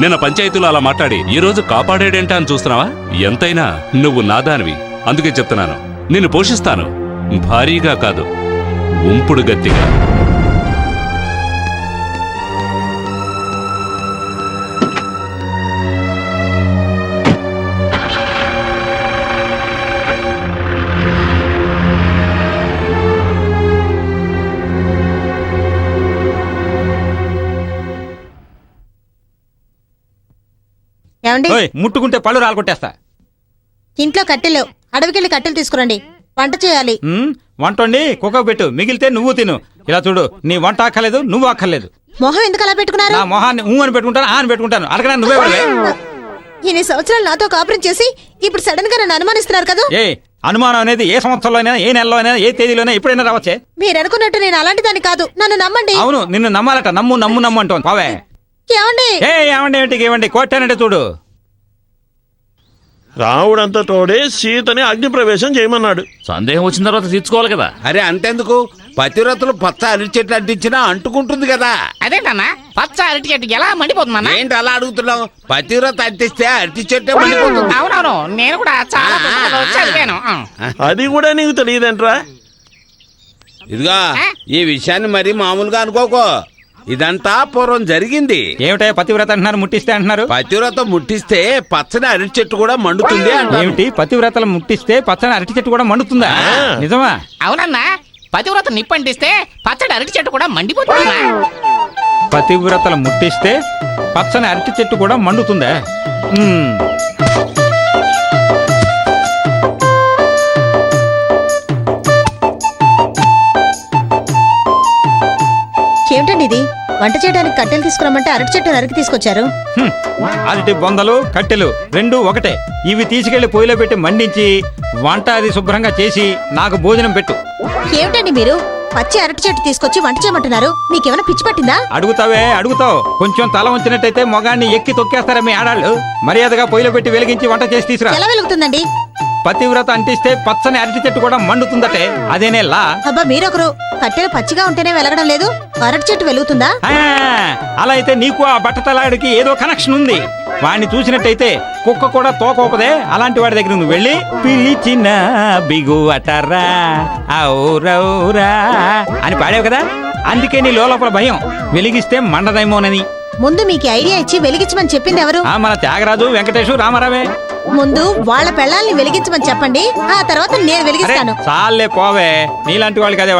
నిన్న పంచాయతీలో అలా మాట్లాడి ఈ రోజు కాపాడేడేంటా అని చూస్తున్నావా? ఎంతైనా నువ్వు నాదానివి, అందుకే చెప్తున్నాను. నిన్ను పోషిస్తాను, భారీగా కాదు, ఉంపుడు గత్తిగా. ఏమండి ఓయ్, ముట్టుకుంటే పళ్ళు రాలకొట్టేస్తా. ఇంట్లో కట్టెలు అడవికెళ్ళి కట్టెలు తీసుకురండి, వంట చేయాలి. వంట వండి కుక్కకు పెట్టు, మిగిలితే నువ్వు తిను. ఇలా చూడు, నీ వంట అక్కర్లేదు, నువ్వు అక్కర్లేదు. మొహం ఎందుకు అలా పెట్టుకున్నారు? నా మొహాన్ని అని పెట్టుకుంటాను, అని పెట్టుకుంటాను. అడగడా నువ్వే పడవే. ఇన్ని సంవత్సరాలు నాతో కాపురం చేసి ఇప్పుడు సడన్ గా నన్ను అనుమానిస్తున్నారు కదా? ఏ అనుమానం అనేది ఏ సంవత్సరంలో అయినా, ఏ నెలలో అయినా, ఏ తేదీలోనే ఎప్పుడైనా రావచ్చే. మీరు అనుకున్నట్టు నేను అలాంటి దాన్ని కాదు, నన్ను నమ్మండి. అవును, నిన్ను నమ్మాలట. నమ్ము నమ్ము నమ్ము అంటోంది. పావే. ఏమండి ఏమండి కొట్టానంటే చూడు. రావుడంతా తోడే సీతని అగ్ని ప్రవేశం చేయమన్నాడు. సందేహం వచ్చిన తర్వాత తీర్చుకోవాలి కదా. అరే అంతెందుకు, పతివ్రతలు పచ్చ అరటి చెట్లు అంటించినా అంటుకుంటుంది కదా. అదేంటన్నా పచ్చ అరటి చెట్టు ఎలా మండిపోతుందన్నా? ఏంటి అలా అడుగుతున్నావు? పతివ్రత అంటిస్తే అరటి చెట్టే మండిపోతుంది. అవునవును, నేను కూడా చాలా పుస్తకాల్లో చదివాను. అది కూడా నీకు తెలియదంట్రా? ఇదిగా ఈ విషయాన్ని మరి మామూలుగా అనుకోకో, ఇదంతా పూర్వం జరిగింది. ఏమిటా పతివ్రత అంటున్నారు, ముట్టిస్తే అంటున్నారు? పతివ్రత ముట్టిస్తే పచ్చని అరటి చెట్టు కూడా మండుతుంది అంటారు. ఏమిటి పతివ్రతలు ముట్టిస్తే పచ్చని అరటి చెట్టు కూడా మండుతుందా? నిజమా? అవునన్నా, పతివ్రత నిప్పంటిస్తే పచ్చడి అరటి చెట్టు కూడా మండిపోతుందా? పతివ్రతలు ముట్టిస్తే పచ్చని అరటి చెట్టు కూడా మండుతుందా? ఏమిటండి ఇది? వంట చేయడానికి కట్టెలు తీసుకురమ్మంటే అరటి చెట్టు నరికి తీసుకొచ్చారు. అరటి బొందలు కట్టెలు రెండు ఒకటే. ఇవి తీసుకెళ్లి పొయ్యిలో పెట్టి మండించి వంట అది శుభ్రంగా చేసి నాకు భోజనం పెట్టు. ఏమిటండి మీరు పచ్చి అరటి చెట్టు తీసుకొచ్చి వంట చేయమంటున్నారు? మీకేమైనా పిచ్చి పట్టిందా? అడుగుతావు. కొంచెం తల ఉంచినట్టయితే మొగాన్ని ఎక్కి తొక్కేస్తారా మీ ఆడాళ్ళు? మర్యాదగా పొయ్యిలో పెట్టి వెలిగించి వంట చేసి తీసురా. ఎలా వెలుగుతుందండి? పతివ్రత అంటిస్తే పచ్చని అరటి చెట్టు కూడా మండుతుందటే, అదేనే లా. అబ్బా మీరొకరు, కట్టెలు పచ్చిగా ఉంటేనే వెలగడం లేదు, అరటి చెట్టు వెలుగుతుందా? అలా అయితే నీకు ఆ బట్టతలాడికి ఏదో కనెక్షన్ ఉంది. వాడిని చూసినట్టయితే కుక్క కూడా తోకోపదే. అలాంటి వాడి దగ్గర నువ్వు వెళ్ళి పిలిచిన బిగువటరా ఔరౌరా అని పాడావు కదా, అందుకే నీ లోపల భయం వెలిగిస్తే మండదేమోనని. ముందు మీకు ఐడియా ఇచ్చి వెలిగించమని చెప్పింది ఎవరు? మన త్యాగరాజు, వెంకటేశు, రామారావే. ముందు వాళ్ళ పెళ్ళాల్ని వెలిగించమని చెప్పండి, ఆ తర్వాత నేను వెలిగిస్తాను. చాలే పోవే, నీలాంటి వాళ్ళకి అదే.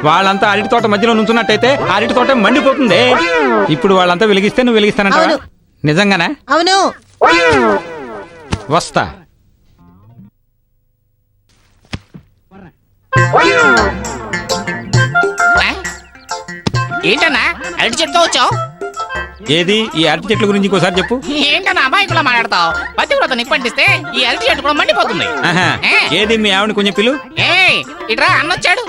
వాళ్ళంతా అరటి తోట మధ్యలో నుంచున్నట్టయితే అరటి తోట మండిపోతుంది. ఇప్పుడు వాళ్ళంతా వెలిగిస్తే నువ్వు వెలిగిస్తానంట. నిజంగానే? అవును. వస్తా. ఏంటన్నా అరటి చెట్టుతో వచ్చావు? ఏది ఈ అరటి చెట్ల గురించి ఇంకోసారి చెప్పు. ఏంటన్నా అమాయకులా మాట్లాడతావు? పతివ్రత నిప్పంటిస్తే ఈ అరటి చెట్టు కూడా మండిపోతుంది. ఏది మీ ఆవిడ కొంచెం పిలు. ఇట్రా అన్నొచ్చాడు.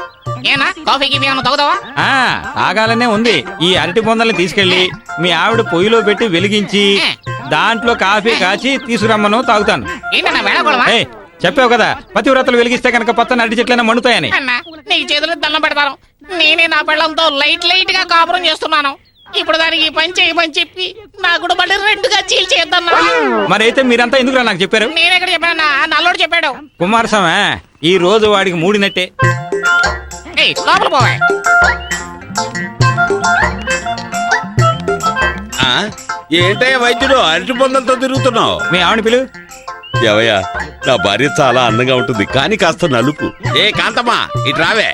ఏనా కాఫీకి ఏమన్నా తాగుతావా? తాగాలనే ఉంది. ఈ అరటి బొందల్ని తీసుకెళ్లి మీ ఆవిడ పొయ్యిలో పెట్టి వెలిగించి దాంట్లో కాఫీ కాచి తీసుకురమ్మను, తాగుతాను. ఏంటన్నా వేళగొడవా? చెప్పావు కదా పతివ్రతలు వెలిగిస్తే కనుక పచ్చని అరటి చెట్లైనా మండుతాయని. నీ చేతులు దండం పెడతాను. నేనే నా పెళ్ళంతో లైట్ గా కాపురం చేస్తున్నాను. ఇప్పుడు దానికి ఈ పని చేయమని చెప్పి నాకు కూడా మళ్ళీ రెండుగా చీల్చేద్దన్నా. మరైతే మీరంతా ఎందుకు నాకు చెప్పారు? నేనెక్కడ చెప్పానన్నా, నల్లోడు చెప్పాడు. కుమారస్వామి ఈ రోజు వాడికి మూడినట్టే. లోపల పోవా. ఏంటయ్యా వైద్యుడు అరటి బొందలతో తిరుగుతున్నావు? మీ ఆవిడ పిలు. ఎవయ్యా, నా భార్య చాలా అందంగా ఉంటుంది, కానీ కాస్త నలుపు. ఏ కాంతమ్మా, ఇటు రావే.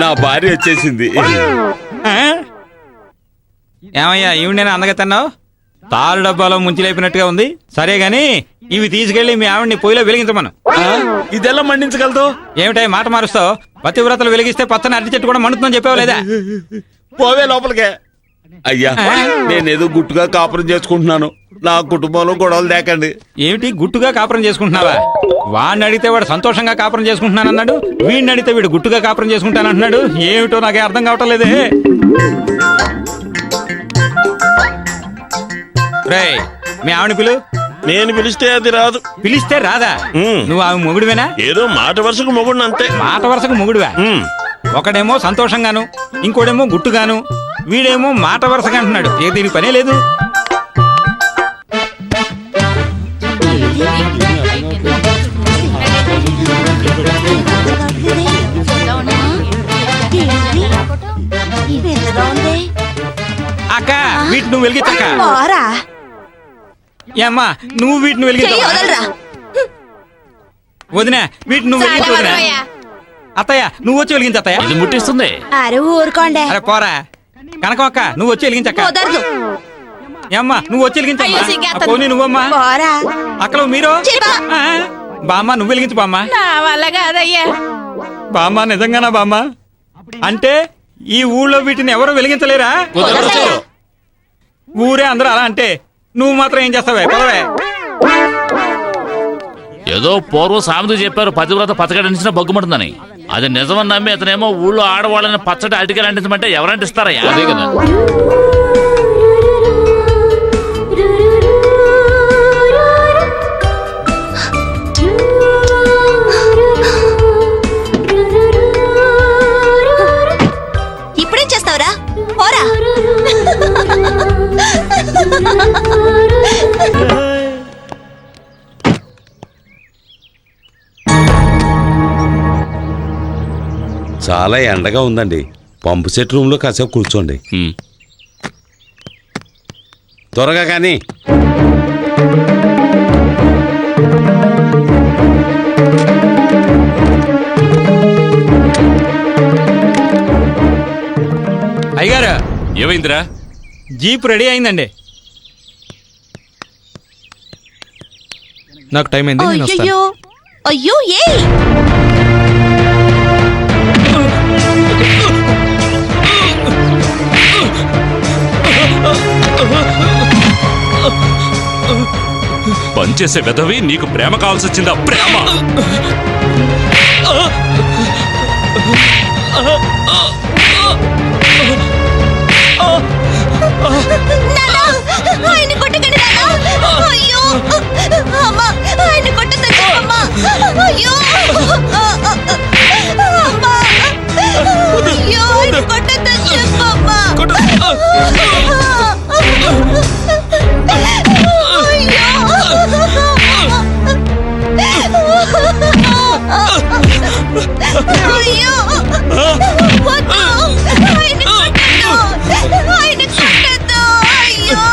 నా భార్య వచ్చేసింది. ఏమయ్యా ఈవిడైనా అందగా తిన్నావు? తారు డబ్బాలో ముంచి లేపినట్టుగా ఉంది. సరే గాని ఇవి తీసుకెళ్లి మీ ఆవిడ్ని పొయ్యిలో వెలిగించమను. ఇదెలా మండించగలదు? ఏమిటాయి మాట మారుస్తావు? పతివ్రతలు వెలిగిస్తే పచ్చని అరటి చెట్టు కూడా మండుతుందని చెప్పావు లేదా? పోవే లోపలికే. అయ్యా, నేనేదో గుట్టుగా కాపురం చేసుకుంటున్నాను, నా కుటుంబంలో గొడవలు దేకండి. ఏమిటి గుట్టుగా కాపురం చేసుకుంటున్నావా? వాడిని అడిగితే వాడు సంతోషంగా కాపురం చేసుకుంటున్నాను అన్నాడు, వీడిని అడిగితే వీడు గుట్టుగా కాపురం చేసుకుంటాను అంటున్నాడు. ఏమిటో నాకే అర్థం కావటం లేదే. రేయ్, మీ ఆవిడ పిలు. నేను పిలిస్తే అది రాదు. పిలిస్తే రాదా? నువ్వు ఆమె మొగుడువేనా? ఏదో మాట వరుసకు మొగుడు అంతే. మాట వరుసకు మొగుడువా? ఒకడేమో సంతోషంగాను, ఇంకోడేమో గుట్టుగాను. వీడేమో మాట వరుసగా అంటున్నాడు. ఏ దీనికి పనే లేదు. అక్క వీటి నువ్వు వెలిగించక్క. ఏమ్మా నువ్వు వీటిని వెలిగించ. వదినా వీటిని నువ్వు వెలిగించు. వదినా అత్తయ్య నువ్వు వచ్చి వెలిగించు. అత్తయ్య ఇది ముట్టిస్తుంది. అరే ఊరుకోండి. అరే పోరా. కనకం అక్క నువ్వు వచ్చి వెలిగించక్క. ఏమ్మా నువ్వు వచ్చి వెలిగించమ్మా. పోనీ నువ్వమ్మా. అక్కడ మీరు బామ్మ నువ్వు వెలిగించు బామ్మ. బామ్మ నిజంగానా బామ్మ? అంటే ఈ ఊళ్ళో వీటిని ఎవరు వెలిగించలేరా? ఊరే అందరూ అలా అంటే నువ్వు మాత్రం ఏం చేస్తావే? పదవే. ఏదో పూర్వం సామెత చెప్పారు, పతివ్రత పచ్చగడించిన బొగ్గుమంటుందని. అది నిజమని నమ్మి అతనేమో ఊళ్ళో ఆడవాళ్ళని పచ్చడి అటికలు అంటించమంటే ఎవరంటిస్తారయ్యా? అదే కదా. ఇప్పుడేం చేస్తావురా? పోరా. చాలా ఎండగా ఉందండి. పంపు సెట్ రూమ్ లో కాసేపు కూర్చోండి. త్వరగా కానీ. అయ్యగారు ఏమైందిరా? జీప్ రెడీ అయిందండి. నాకు టైం అయింది, నేను వస్తాను. అయ్యో అయ్యో ఏ పనిచేసే వెధవి, నీకు ప్రేమ కావాల్సి వచ్చిందా? ప్రేమ ఆయన కొట్టకండి నాన్న. అయ్యో అమ్మా ఆయన కొట్టద్దని చెప్పమ్మా. అయ్యో అమ్మా అయ్యో ఆయన కొట్టద్దని చెప్పమ్మా. అయ్యో వద్దు ఆయన కొట్టద్దు. ఆయన కొట్టద్దు. అయ్యో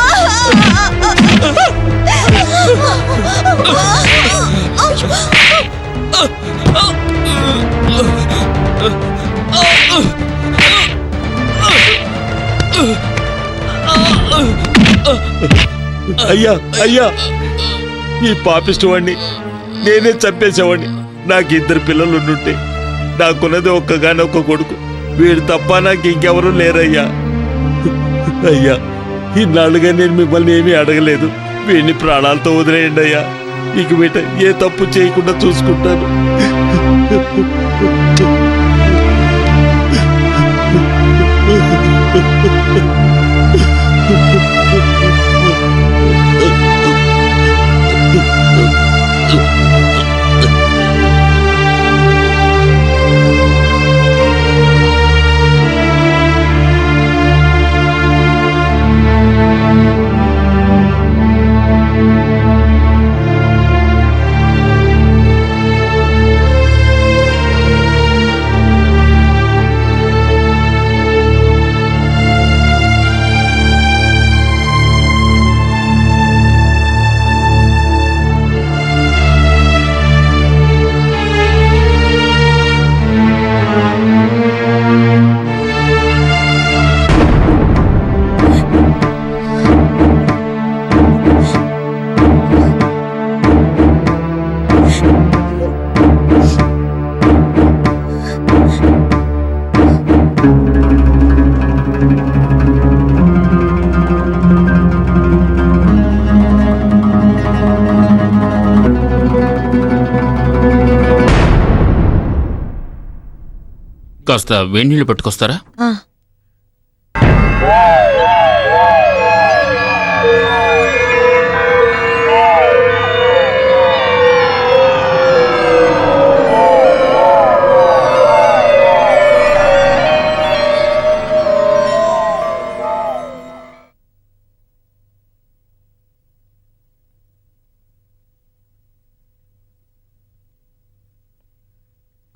అయ్యా అయ్యా, ఈ పాపిస్ట్ వాడిని నేనే చంపేసేవాడిని. నాకు 2 పిల్లలు ఉండుంటే, నాకున్నది ఒక్కగానొక్క కొడుకు. వీడు తప్ప నాకు ఇంకెవరూ లేరయ్యా. అయ్యా ఇన్నాళ్ళుగా నేను మిమ్మల్ని ఏమీ అడగలేదు. వీడిని ప్రాణాలతో వదిలేయండి అయ్యా. ఇక బిడ్డ ఏ తప్పు చేయకుండా చూసుకుంటాను. కాస్త వేడి నీళ్ళు పట్టుకొస్తారా?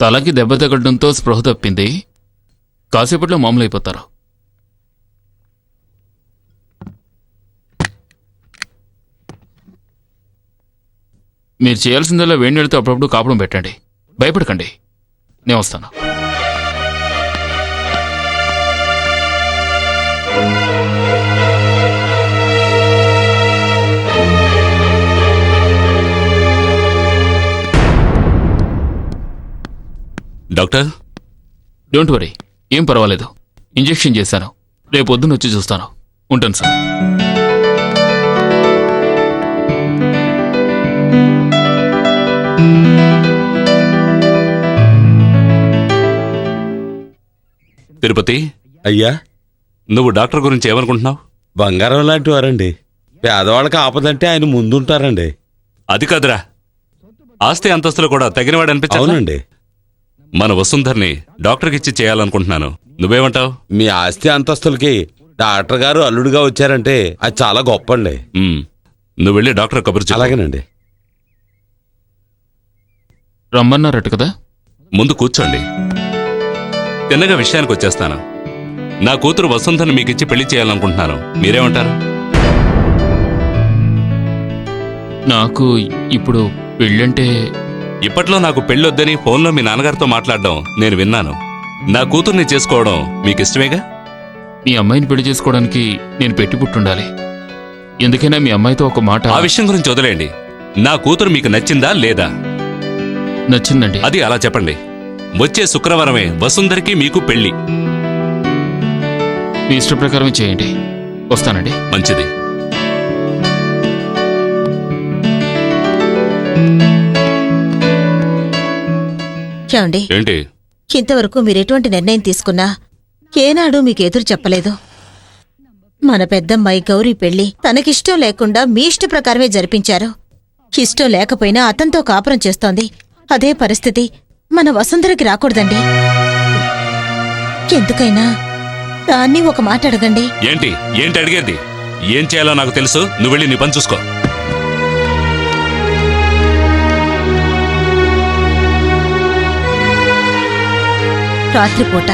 తలకి దెబ్బ తగలడంతో స్పృహ తప్పింది. కాసేపట్లో మామూలు అయిపోతారు. మీరు చేయాల్సిందల్లా వేడి నీళ్ళతో అప్పుడప్పుడు కాపడం పెట్టండి. భయపడకండి, నేను వస్తాను. డాక్టర్, డోంట్ వరీ, ఏం పర్వాలేదు. ఇంజెక్షన్ చేశాను. రేపు పొద్దున్న వచ్చి చూస్తాను. ఉంటాను సార్. తిరుపతి, అయ్యా, నువ్వు డాక్టర్ గురించి ఏమనుకుంటున్నావు? బంగారం లాంటి వారండి. పేదవాళ్ళకి ఆపదంటే ఆయన ముందుంటారండి. అది కాదురా, ఆస్తి అంతస్తులు కూడా తగినవాడు అనిపించావు. అవునండి. మన వసుంధర్ని డాక్టర్కి ఇచ్చి చేయాలనుకుంటున్నాను. నువ్వేమంటావు? మీ ఆస్తి అంతస్తులకి డాక్టర్ గారు అల్లుడుగా వచ్చారంటే అది చాలా గొప్ప అండి. నువ్వు వెళ్ళి డాక్టర్ కబురు చెప్పు. అలాగేనండి. రమ్మన్నారట కదా, ముందు కూర్చోండి. తిన్నగా విషయానికి వచ్చేస్తాను. నా కూతురు వసుంధర్ని మీకిచ్చి పెళ్లి చేయాలనుకుంటున్నాను. మీరేమంటారు? నాకు ఇప్పుడు పెళ్ళంటే ఇప్పట్లో నాకు పెళ్ళొద్దని ఫోన్లో మీ నాన్నగారితో మాట్లాడడం నేను విన్నాను. నా కూతుర్ని చేసుకోవడం మీకు ఇష్టమేగా? మీ అమ్మాయిని పెళ్లి చేసుకోవడానికి నేను పెట్టి పుట్టుండాలి. ఎందుకైనా మీ అమ్మాయితో ఒక మాట. ఆ విషయం గురించి వదిలేండి. నా కూతురు మీకు నచ్చిందా లేదా? నచ్చిందండి. అది అలా చెప్పండి. వచ్చే శుక్రవారమే వసుంధరికి మీకు పెళ్లి. మీ ఇష్ట ప్రకారమే చేయండి. వస్తానండి. మంచిది. ఏమండి, ఏంటి? ఇంతవరకు మీరెటువంటి నిర్ణయం తీసుకున్నా ఏనాడు మీకు ఎదురు చెప్పలేదు. మన పెద్దమ్మాయి గౌరీ పెళ్లి తనకిష్టం లేకుండా మీ ఇష్ట ప్రకారమే జరిపించారు. ఇష్టం లేకపోయినా అతనితో కాపురం చేస్తోంది. అదే పరిస్థితి మన వసుంధరకి రాకూడదండి. ఎందుకైనా దాన్ని ఒక మాట అడగండి. ఏంటి ఏంటి అడిగేది? ఏం చేయాలో నాకు తెలుసు. నువ్వు వెళ్ళి నీ పని చూసుకో. రాత్రిపూట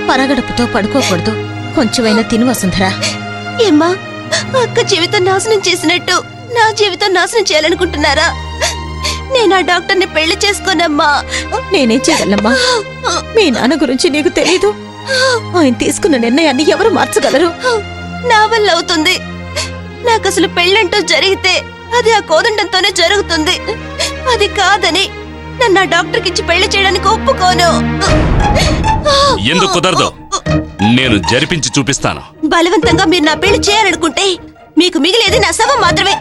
పరగడుపుతో పడుకోకూడదు. కొంచెమైనా తిను వసుంధరా. ఏమ్మా, అక్క జీవితం నాశనం చేసినట్టు నా జీవితం నాశనం చేయాలనుకుంటున్నారా? నేను ఆ డాక్టర్ని పెళ్లి చేసుకోనమ్మా. నేనేం చేయగలమ్మా? మీ నాన్న గురించి నీకు తెలీదు. ఆయన తీసుకున్న నిర్ణయాన్ని ఎవరు మార్చగలరు? నా వల్ల అవుతుంది. నాకు అసలు పెళ్ళంటూ జరిగితే అది ఆ కోదండంతోనే జరుగుతుంది. అది కాదని నన్ను ఆ డాక్టర్కి ఇచ్చి పెళ్లి చేయడానికి ఒప్పుకోను. ఎందుకు కుదరదు? నేను జరిపించి చూపిస్తాను. బలవంతంగా మీరు నా పెళ్లి చేయాలనుకుంటే మీకు మిగిలేది నా శవం మాత్రమే.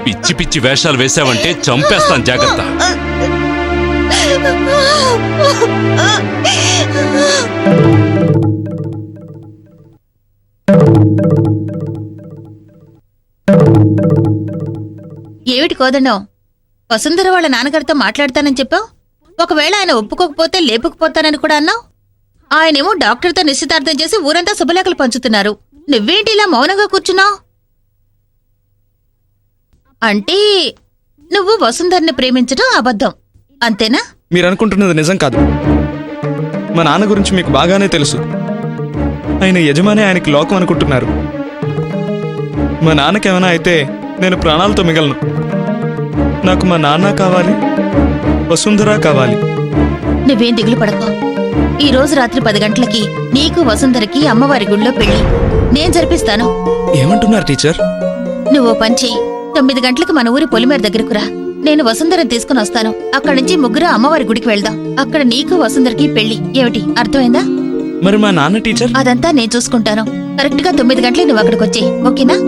పిచ్చి పిచ్చి వేషాలు వేశావంటే చంపేస్తాను. జాగ్రత్త. ఏమిటి కోదండం? వసుంధర వాళ్ళ నాన్నగారితో మాట్లాడతానని చెప్పావు. ఒకవేళ ఆయన ఒప్పుకోకపోతే లేపుకుపోతానని కూడా అన్నావు. ఆయనేమో డాక్టర్తో నిశ్చితార్థం చేసి ఊరంతా శుభలేఖలు పంచుతున్నారు. నువ్వేంటి ఇలా మౌనంగా కూర్చున్నావు? అంటే నువ్వు వసుంధర్ని ప్రేమించడం అబద్ధం, అంతేనా? మీరు అనుకుంటున్నది నిజం కాదు. మా నాన్న గురించి మీకు బాగానే తెలుసు. ఆయన యజమాని ఆయనకి లోకం అనుకుంటున్నారు. మా నాన్నకేమైనా అయితే నేను ప్రాణాలతో మిగలను. నాకు మా నాన్న కావాలి, వసుంధర కావాలి. నువ్వేం దిగులు పడకో. ఈ రోజు రాత్రి 10 గంటలకి నీకు వసుంధరకి అమ్మవారి గుళ్ళో పెళ్లి నేను జరిపిస్తాను. ఏమంటున్నారు టీచర్? నువ్వు పని చెయ్యి. 9 గంటలకు మన ఊరి పొలిమేర దగ్గరకు రా. నేను వసుంధరని తీసుకుని వస్తాను. అక్కడి నుంచి ముగ్గురు అమ్మవారి గుడికి వెళ్దాం. అక్కడ నీకు వసుంధరకి పెళ్లి. ఏమిటి, అర్థమైందా? మరి మా నాన్న టీచర్? అదంతా నేను చూసుకుంటాను. కరెక్ట్ గా 9 గంటలకు నువ్వు అక్కడికి వచ్చేయ్, ఓకేనా?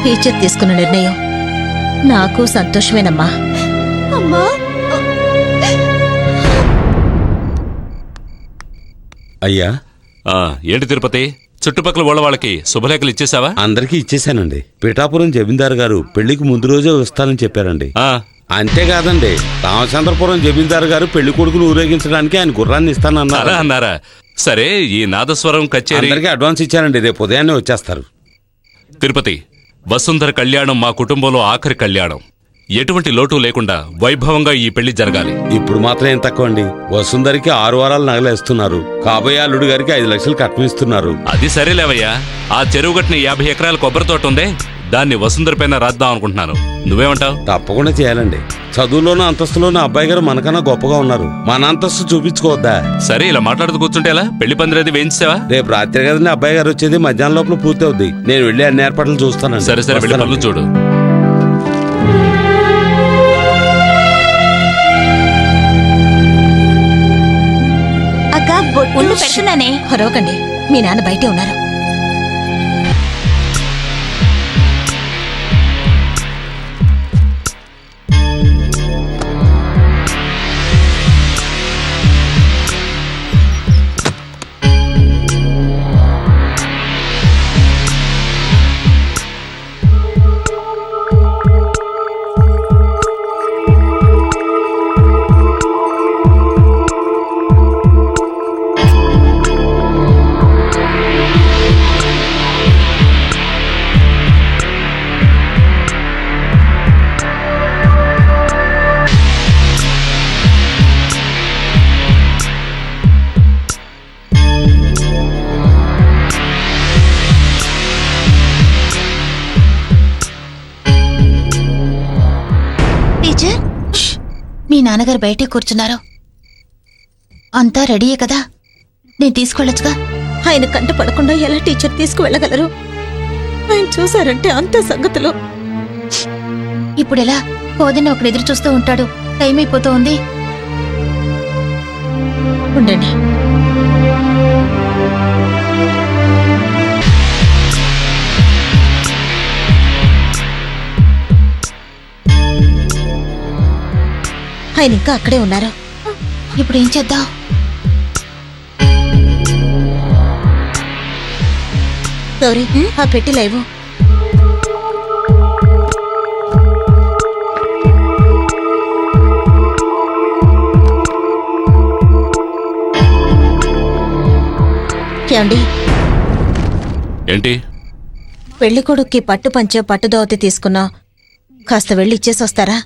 టీచర్ తీసుకున్న నిర్ణయం నాకు సంతోషమేనమ్మా. అమ్మా అయ్యా ఆ, ఏంటి తిరుపతి, చుట్టుపక్కల వాళ్ళ వాళ్ళకి శుభలేఖలు ఇచ్చేసావా? అందరికీ ఇచ్చేశానండి. పిఠాపురం జమీందారు గారు పెళ్లికి ముందు రోజే వస్తానని చెప్పారండి. ఆ, అంతేకాదండి, రామచంద్రపురం జమీందారు గారు పెళ్లి కొడుకును ఊరేగించడానికి ఆయన గుర్రాన్ని ఇస్తానన్నారు. అలా అన్నారా? సరే, ఈ నాదస్వరం కచేరీ అందరికీ అడ్వాన్స్ ఇచ్చానండి. రేపు ఉదయాన్నే వచ్చేస్తారు. తిరుపతి, వసుంధర కళ్యాణం మా కుటుంబంలో ఆఖరి కళ్యాణం. ఎటువంటి లోటు లేకుండా వైభవంగా ఈ పెళ్లి జరగాలి. ఇప్పుడు మాత్రం ఏం తక్కువ అండి. వసుంధరికి 6 వారాలు నగలేస్తున్నారు. కాబోయే అల్లుడు గారికి 5 లక్షలు కట్నం ఇస్తున్నారు. అది సరేలేవయ్యా, ఆ చెరువు గట్టిన 50 ఎకరాల కొబ్బరి తోట ఉందే, దాన్ని వసుంధర పైన రాద్దాం అనుకుంటున్నాను. నువ్వేమంటావు? తప్పకుండా చేయాలండి. చదువులోనూ అంతస్తులోనూ అబ్బాయి గారు మనకన్నా గొప్పగా ఉన్నారు. మన అంతస్తు చూపించుకోవద్దా? సరే, ఇలా మాట్లాడుతూ కూర్చుంటే ఎలా? పెళ్లి పందిరేది వేయించావా? రేపు రాత్రి కదండి అబ్బాయి గారు వచ్చేది. మధ్యాహ్నం లోపల పూర్తి అవుద్ది. నేను వెళ్ళి అన్ని ఏర్పాట్లు చూస్తానండి. సరే సరే, వెళ్ళి పనులు చూడు. అక్క బొట్టు పెడుతున్నానే. అరవకండి, మీ నాన్న బయటే ఉన్నారు. టీచర్ మీ నాన్నగారు బయటే కూర్చున్నారు. అంతా రెడీయే కదా, నేను తీసుకెళ్ళొచ్చుగా. ఆయన కంట పడకుండా ఎలా టీచర్ తీసుకువెళ్ళగలరు? ఆయన చూసారంటే అంతే సంగతులు. ఇప్పుడెలా? కోదని ఒకడు ఎదురు చూస్తూ ఉంటాడు. టైం అయిపోతూ ఉంది. ఉండండి. ఆయన ఇంకా అక్కడే ఉన్నారు. ఇప్పుడు ఏం చేద్దాం? గౌరీ, ఆ పెట్టి లేవు. ఏమండి, ఏంటి? పెళ్లి కొడుక్కి పట్టు పంచె పట్టుదోవతి తీసుకున్నా. కాస్త వెళ్ళి ఇచ్చేసి వస్తారా?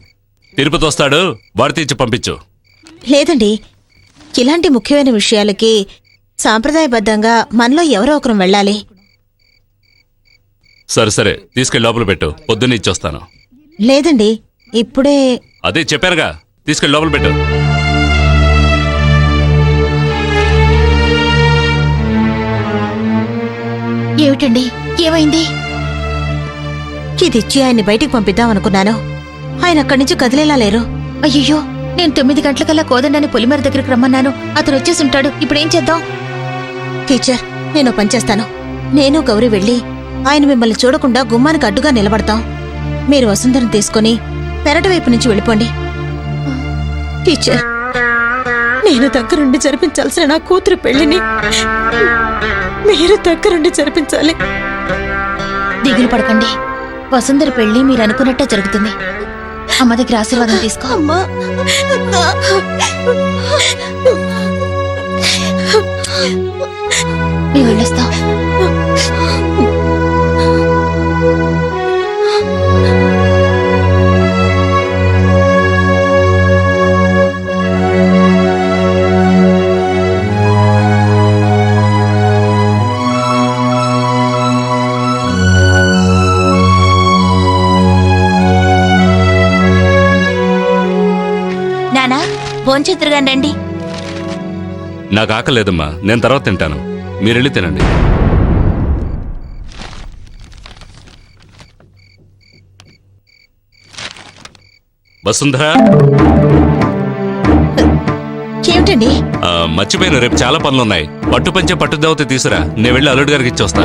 తిరుపతి వస్తాడు, వాడితే ఇచ్చి పంపించు. లేదండి, ఇలాంటి ముఖ్యమైన విషయాలకి సాంప్రదాయబద్ధంగా మనలో ఎవరో ఒకరు వెళ్ళాలి. సరే సరే, తీసుకెళ్ళి లోపల పెట్టు, పొద్దున్న ఇచ్చొస్తాను. లేదండి, ఇప్పుడే. అదే చెప్పానుగా, తీసుకెళ్ళి లోపల పెట్టు. ఏమిటండి, ఏమైంది? ఇది ఇచ్చి ఆయన్ని బయటికి పంపిద్దాం అనుకున్నాను. ఆయన అక్కడి నుంచి కదిలేలా లేరు. అయ్యయ్యో, నేను 9 గంటలకల్లా కోదండాన్ని పొలిమేర దగ్గరికి రమ్మన్నాను. అతను వచ్చేసి ఉంటాడు. ఇప్పుడేం చేద్దాం? టీచర్, నేను పనిచేస్తాను. నేను గౌరీ వెళ్ళి ఆయన మిమ్మల్ని చూడకుండా గుమ్మానికి అడ్డుగా నిలబడతాం. మీరు వసుంధరను తీసుకుని పెరటి వైపు నుంచి వెళ్ళిపోండి. టీచర్, నేను దగ్గరుండి జరిపించాల్సిన నా కూతురు పెళ్లిని మీరు దగ్గరుండి జరిపించాలి. దిగులు పడకండి, వసుంధర పెళ్లి మీరు అనుకున్నట్టే జరుగుతుంది. అమ్మ దగ్గర ఆశీర్వాదం తీసుకో. అమ్మా, మేము వెళ్ళొస్తాం. నానా భోంచెత్తురుగాని రండి. నాకు ఆకలేదమ్మా, నేను తర్వాత తింటాను. మీరెళ్ళి తినండి. వసుంధర, ఏమిటండి? మర్చిపోయాను, రేపు చాలా పనులున్నాయి. పట్టు పంచే పట్టుదేవత తీసురా, నేను వెళ్ళి అల్లుడి గారికి ఇచ్చొస్తా.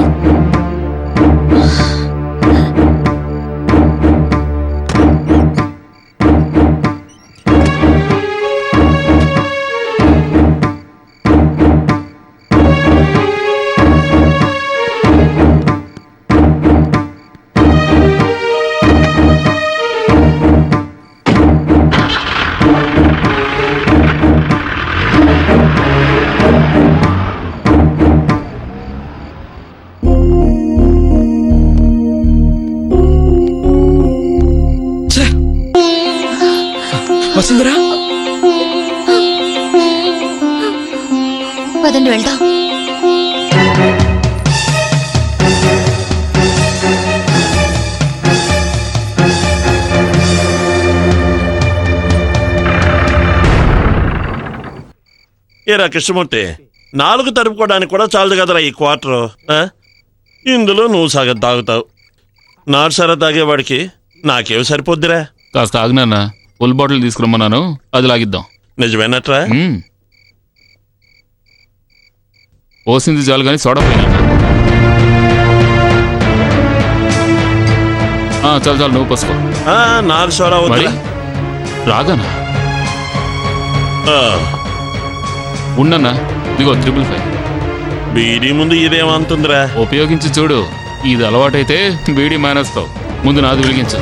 వసుంధరా పదండి వెళ్దాం. ఏరా కృష్ణమూర్తి, 4 తరుపుకోవడానికి కూడా చాలదు కదరా ఈ క్వార్టర్. ఇందులో నువ్వు సగం తాగుతావు. 4 సర తాగేవాడికి నాకేం సరిపోద్దిరా. కాస్త ఆగినా ఫుల్ బాటిల్ తీసుకురమ్మన్నాను, అది లాగిద్దాం. నిజమేనట్రా? పోసింది చాలు కానీ సోడా పోయినా. చాలు చాలు, నువ్వు పోసుకో. 4 సోడా మరి వద్దురా. రాగానా ఆ, ఉండన్నా, ఇదిగో 555. బీడీ ముందు ఇదేమంటుందిరా? ఉపయోగించి చూడు, ఇది అలవాటైతే బీడీ మానేస్తావు. ముందు నాది వెలిగించు.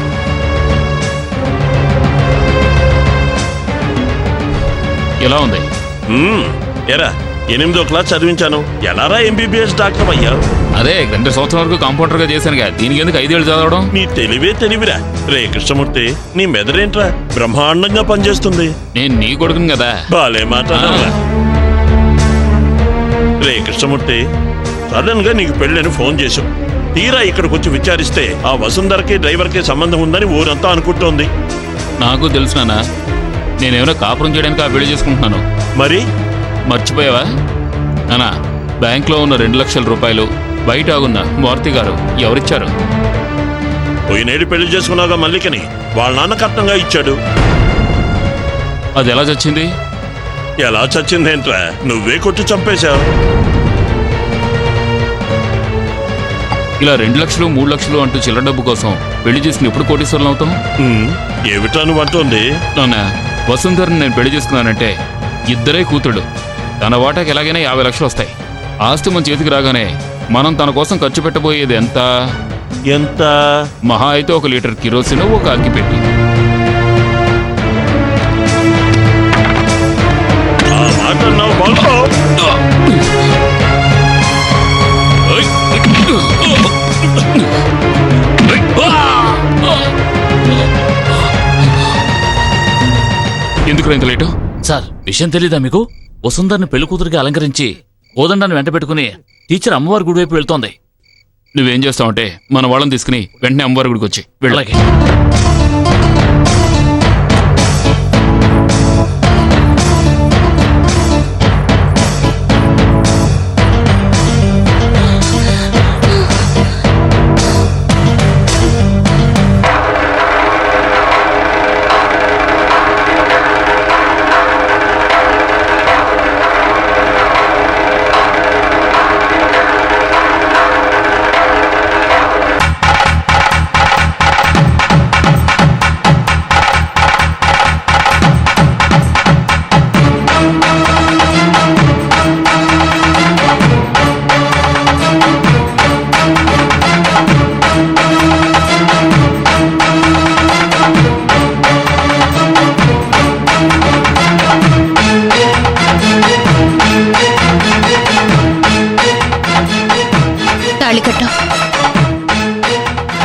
ఎలా ఉంది? ఏరా, 8వ క్లాస్ చదివించాను. ఎలారా ఎంబీబీఎస్ డాక్టర్ అయ్యావు? అదే 2 సంవత్సరాల వరకు కాంపౌండర్ గా చేశానుగా, దీనికి ఎందుకు 5 ఏళ్ళు చదవడం? నీ తెలివిరా. రే కృష్ణమూర్తి, నీ మెదడేంట్రా బ్రహ్మాండంగా పనిచేస్తుంది. నేను నీ కొడుకుని కదా. బాలే మాట్లాడరా. రే కృష్ణమూర్తి, సడన్ గా నీకు పెళ్ళని ఫోన్ చేశావు. తీరా ఇక్కడికి వచ్చి విచారిస్తే ఆ వసుంధరకి డ్రైవర్కి సంబంధం ఉందని ఊరంతా అనుకుంటోంది. నాకు తెలుసు నాన్న, నేనేమైనా కాపురం చేయడానికి ఆ పెళ్లి చేసుకుంటున్నాను. మరి మర్చిపోయావా నాన్న? బ్యాంక్లో ఉన్న 2 లక్షల రూపాయలు బయట ఆగున్న మూర్తి గారు ఎవరిచ్చారు? పోయినేడు పెళ్లి చేసుకున్నావుగా మల్లికని, వాళ్ళ నాన్న కట్నంగా ఇచ్చాడు. అది ఎలా చచ్చింది? ఎలా చచ్చిందేంట్రా, నువ్వే కొట్టి చంపేశావు. ఇలా 2 లక్షలు 3 లక్షలు అంటూ చిల్లర డబ్బు కోసం పెళ్లి చేసుకుని ఎప్పుడు కోటీశ్వరులు అవుతాం? ఏమిటా నువ్వు అంటుంది? నాన్న, వసుంధరని నేను పెళ్లి చేసుకున్నానంటే ఇద్దరే కూతుళ్ళు. తన వాటాకి ఎలాగైనా 50 లక్షలు వస్తాయి. ఆస్తి మన చేతికి రాగానే మనం తన కోసం ఖర్చు పెట్టబోయేది ఎంత? ఎంత? మహా అయితే 1 లీటర్ కిరోసిన్, 1 అగ్గిపెట్టి. ఆ మాట అన్నావు బాబు. ఎందుకు ఇంత లేటు? సార్, విషయం తెలీదా మీకు? వసుంధర్ని పెళ్లి కూతురికి అలంకరించి కోదండాన్ని వెంట పెట్టుకుని టీచర్ అమ్మవారి గుడి వైపు వెళ్తోంది. నువ్వేం చేస్తావంటే మన వాళ్ళని తీసుకుని వెంటనే అమ్మవారి గుడికి వచ్చి అలాగే.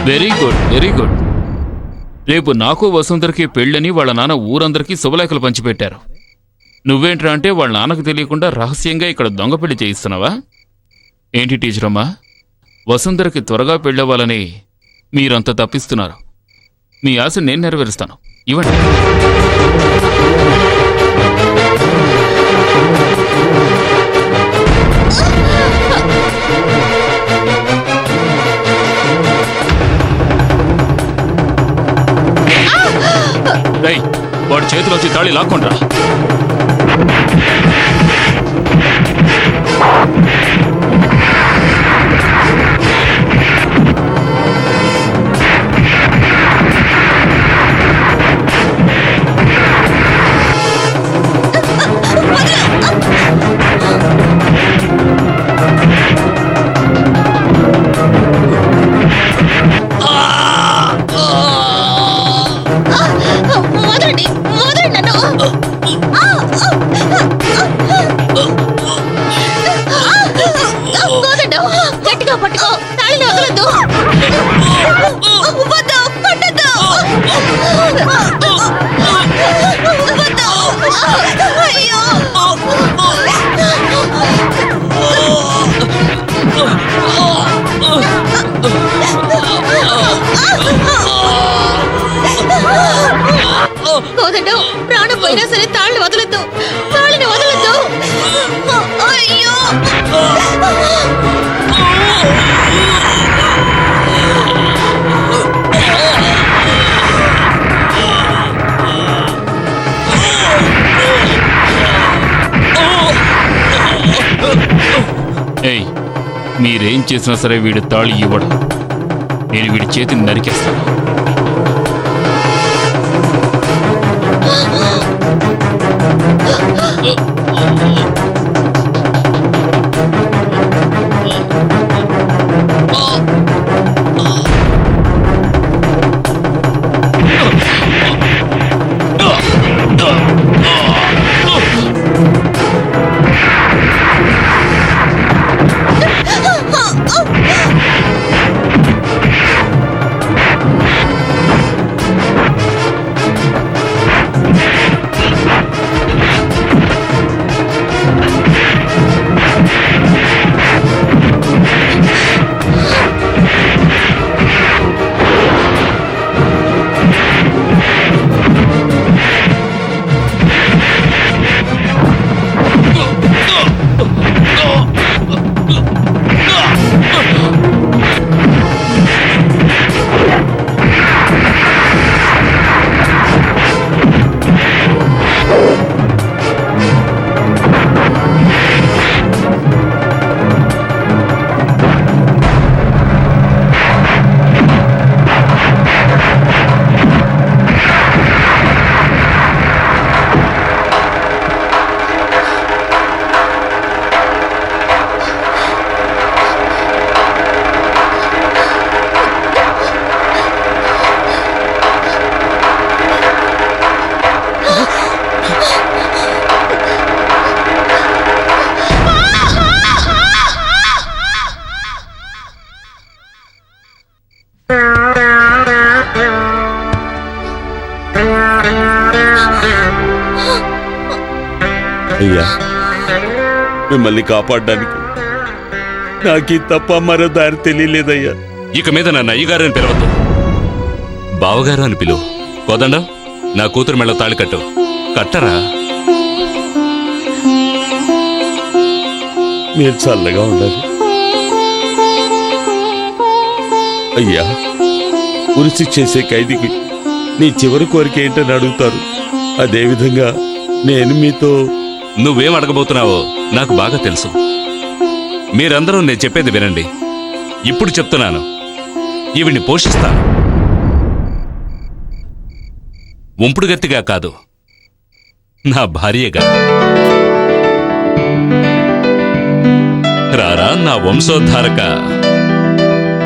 Very good, very good. రేపు నాకు వసుంధరకి పెళ్ళని వాళ్ళ నాన్న ఊరందరికీ శుభలేఖలు పంచిపెట్టారు. నువ్వేంట్రా అంటే వాళ్ళ నాన్నకు తెలియకుండా రహస్యంగా ఇక్కడ దొంగ పెళ్లి చేయిస్తున్నావా ఏంటి టీచరమ్మా? వసుంధరకి త్వరగా పెళ్ళవ్వాలని మీరంతా తప్పిస్తున్నారు. మీ ఆశ నేను నెరవేరుస్తాను. ఇవ్వండి. వాడి చేతిలోంచి తాళి లాక్కొండ్రా. వదలండి, వదలండి నన్ను. కోదండం ప్రాణం పోయినా సరే తాళ్ళు వదలొద్దు, తాళ్ళని వదలొద్దు. అయ్యో ఏయ్, మీరేం చేసినా సరే వీడి తాళి ఇవ్వడు. నేను వీడి చేతిని నరికేస్తాను. అయ్యా, మిమ్మల్ని కాపాడడానికి నాకు తప్ప మరో దారి తెలియలేదయ్యా. ఇక మీద నన్ను అయ్యగారు అని పిలవద్దు, బావగారు అని పిలువు. కోదండం, నా కూతురు మెళ్ళ తాళి కట్టు. కట్టరా. మీరు చల్లగా ఉండాలి అయ్యా. ఉరిశిక్ష చేసే ఖైదీకి నీ చివరి కోరిక ఏంటని అడుగుతారు. అదేవిధంగా నేను మీతో నువ్వేం అడగబోతున్నావో నాకు బాగా తెలుసు. మీరందరూ నేను చెప్పేది వినండి. ఇప్పుడు చెప్తున్నాను, ఈవిడ్ని పోషిస్తాను. ఉంపుడుగత్తిగా కాదు, నా భార్యగా. రారా నా వంశోద్ధారక.